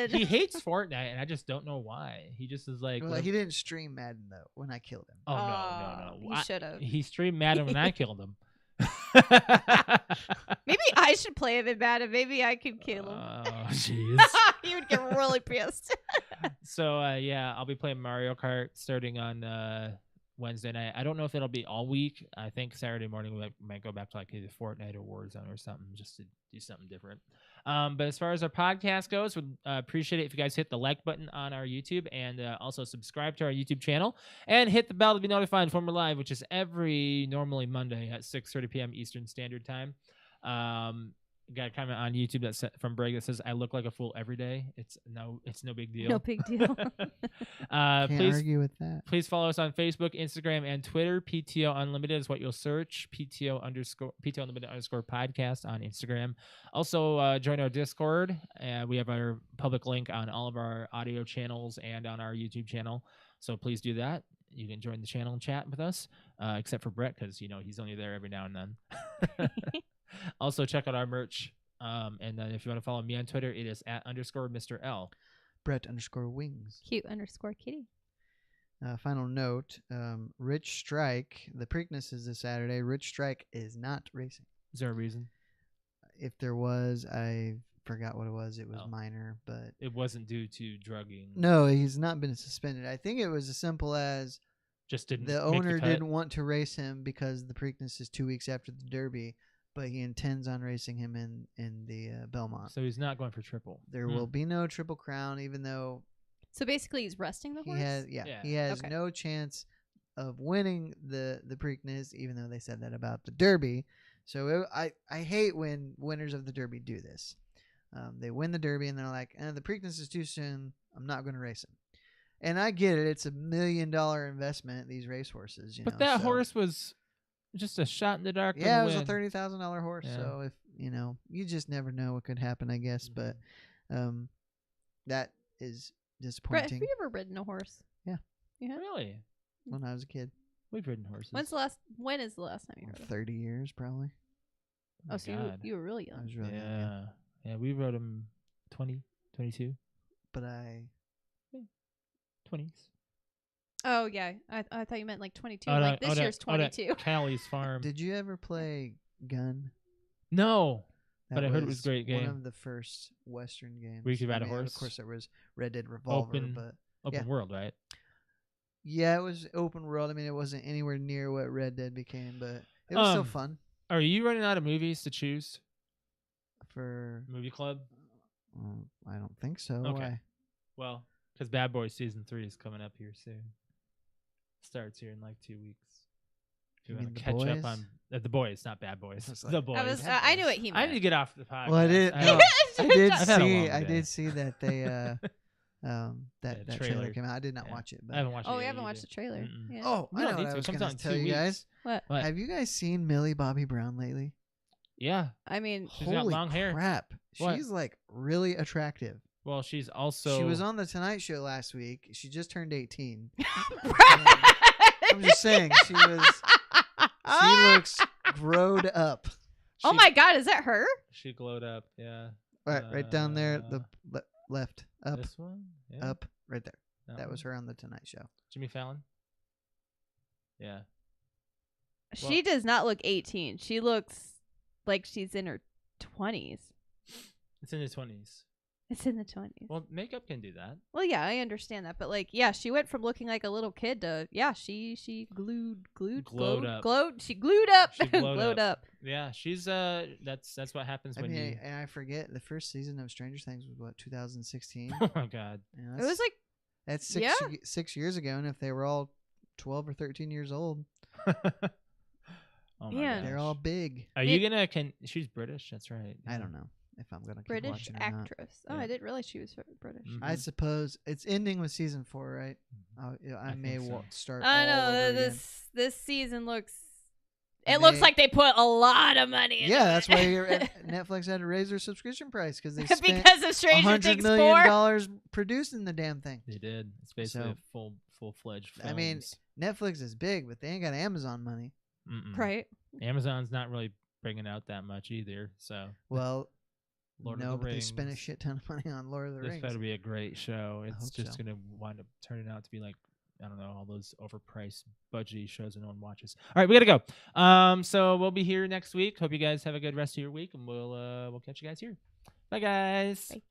Speaker 1: He hates Fortnite, and I just don't know why. He just is like.
Speaker 3: Well, he didn't stream Madden though when I killed him.
Speaker 1: Oh no!
Speaker 2: He should have.
Speaker 1: He streamed Madden when I killed him.
Speaker 2: Maybe I should play him in Madden. Maybe I can kill him.
Speaker 1: Oh jeez.
Speaker 2: He would get really pissed.
Speaker 1: So yeah, I'll be playing Mario Kart starting on Wednesday night. I don't know if it'll be all week. I think Saturday morning we might go back to like either Fortnite or Warzone or something just to do something different. But as far as our podcast goes, we'd appreciate it if you guys hit the like button on our YouTube and also subscribe to our YouTube channel and hit the bell to be notified when we're live, which is normally Monday at 6:30 p.m. Eastern Standard Time. Got a comment on YouTube from Brig that says I look like a fool every day. It's no big deal.
Speaker 2: No big deal.
Speaker 3: Can't argue with that.
Speaker 1: Please follow us on Facebook, Instagram, and Twitter. PTOUnlimited is what you'll search. PTOUnlimited _ podcast on Instagram. Also, join our Discord. We have our public link on all of our audio channels and on our YouTube channel. So please do that. You can join the channel and chat with us, except for Brett because he's only there every now and then. Also, check out our merch. And then if you want to follow me on Twitter, it is @_Mr. L.
Speaker 3: Brett _Wings.
Speaker 2: Cute_kitty.
Speaker 3: Final note, Rich Strike, the Preakness is this Saturday. Rich Strike is not racing.
Speaker 1: Is there a reason?
Speaker 3: If there was, I forgot what it was. It was minor, but
Speaker 1: it wasn't due to drugging.
Speaker 3: No, he's not been suspended. I think it was as simple as
Speaker 1: just
Speaker 3: the owner didn't want to race him because the Preakness is 2 weeks after the Derby. But he intends on racing him in the Belmont.
Speaker 1: So he's not going for triple.
Speaker 3: There will be no Triple Crown, even though.
Speaker 2: So basically, he's resting the horse.
Speaker 3: He has no chance of winning the Preakness, even though they said that about the Derby. So I hate when winners of the Derby do this. They win the Derby and they're like, the Preakness is too soon. I'm not going to race him. And I get it. It's $1 million investment. These racehorses,
Speaker 1: but that horse was. Just a shot in the dark.
Speaker 3: Yeah, it was a $30,000 horse. Yeah. So if you just never know what could happen, I guess. But that is disappointing.
Speaker 2: Brett, have you ever ridden a horse?
Speaker 3: Yeah.
Speaker 1: Really?
Speaker 3: When I was a kid.
Speaker 1: We've ridden horses.
Speaker 2: When is the last time you rode?
Speaker 3: 30 years, probably.
Speaker 2: Oh, so you were really young.
Speaker 3: I was really young.
Speaker 1: Yeah. Yeah, we wrote him 20, 22.
Speaker 3: But I
Speaker 1: 20s.
Speaker 2: Oh yeah, I thought you meant like 22.
Speaker 1: Oh,
Speaker 2: like this year's 22.
Speaker 1: Callie's Farm.
Speaker 3: Did you ever play Gun?
Speaker 1: No,
Speaker 3: That
Speaker 1: but I heard it was a great game.
Speaker 3: One of the first Western games.
Speaker 1: Where you could ride a horse.
Speaker 3: Of course, there was Red Dead Revolver,
Speaker 1: Open world, right?
Speaker 3: Yeah, it was open world. I mean, it wasn't anywhere near what Red Dead became, but it was still fun.
Speaker 1: Are you running out of movies to choose
Speaker 3: for
Speaker 1: movie club?
Speaker 3: I don't think so.
Speaker 1: Okay.
Speaker 3: Why?
Speaker 1: Well, because Bad Boys season 3 is coming up here soon. Starts here in like 2 weeks. If you want to catch up on the Boys, not Bad Boys. The Boys.
Speaker 2: I knew what he meant.
Speaker 1: I need to get off the podcast.
Speaker 3: Well, I did see that they that trailer came out. I did not watch it. But
Speaker 1: I haven't watched it.
Speaker 2: Oh, we haven't watched the trailer. Yeah.
Speaker 3: Oh, I know what I was going to tell you guys.
Speaker 2: What?
Speaker 3: Have you guys seen Millie Bobby Brown lately?
Speaker 1: Yeah.
Speaker 2: I mean,
Speaker 1: she's got long hair.
Speaker 3: Crap.
Speaker 1: What?
Speaker 3: She's like really attractive.
Speaker 1: Well, she's also.
Speaker 3: She was on the Tonight Show last week. She just turned 18. I'm just saying, she looks growed up.
Speaker 2: Oh my God, is that her?
Speaker 1: She glowed up, yeah.
Speaker 3: Right down there, the left, up,
Speaker 1: this one, yeah.
Speaker 3: up, right there. That was her on the Tonight Show.
Speaker 1: Jimmy Fallon. Yeah.
Speaker 2: She does not look 18. She looks like she's in her 20s.
Speaker 1: It's in the 20s.
Speaker 2: It's in the 20s.
Speaker 1: Well, makeup can do that.
Speaker 2: Well, yeah, I understand that, but like, yeah, she went from looking like a little kid to she glowed up. She glued up.
Speaker 1: She
Speaker 2: glowed up.
Speaker 1: Yeah, she's that's what happens when you.
Speaker 3: And I forget the first season of Stranger Things was what 2016.
Speaker 1: Oh my God.
Speaker 2: It was like
Speaker 3: that's 6 years ago, and if they were all 12 or 13 years old.
Speaker 1: Oh my gosh.
Speaker 3: They're all big.
Speaker 1: Are you gonna? She's British? That's right.
Speaker 3: I don't know if I'm gonna keep
Speaker 2: British
Speaker 3: watching or
Speaker 2: actress.
Speaker 3: not.
Speaker 2: Oh, I didn't realize she was British.
Speaker 1: Mm-hmm.
Speaker 3: I suppose it's ending with season 4, right? I may start.
Speaker 2: I know this season looks. It looks like they put a lot of money into it.
Speaker 3: That's why Netflix had to raise their subscription price because they spent
Speaker 2: because of Stranger Things
Speaker 3: $100 million producing the damn thing.
Speaker 1: They did. It's basically a full-fledged film.
Speaker 3: I mean, Netflix is big, but they ain't got Amazon money.
Speaker 2: Right.
Speaker 1: Amazon's not really bringing out that much either. So
Speaker 3: well,
Speaker 1: Lord of the
Speaker 3: but
Speaker 1: Rings.
Speaker 3: they spent a shit ton of money on Lord of the Rings.
Speaker 1: This better be a great show. It's just
Speaker 3: so.
Speaker 1: gonna wind up turning out to be like, I don't know, all those overpriced budgety shows that no one watches. All right, we gotta go. So we'll be here next week. Hope you guys have a good rest of your week, and we'll catch you guys here. Bye, guys.
Speaker 2: Bye.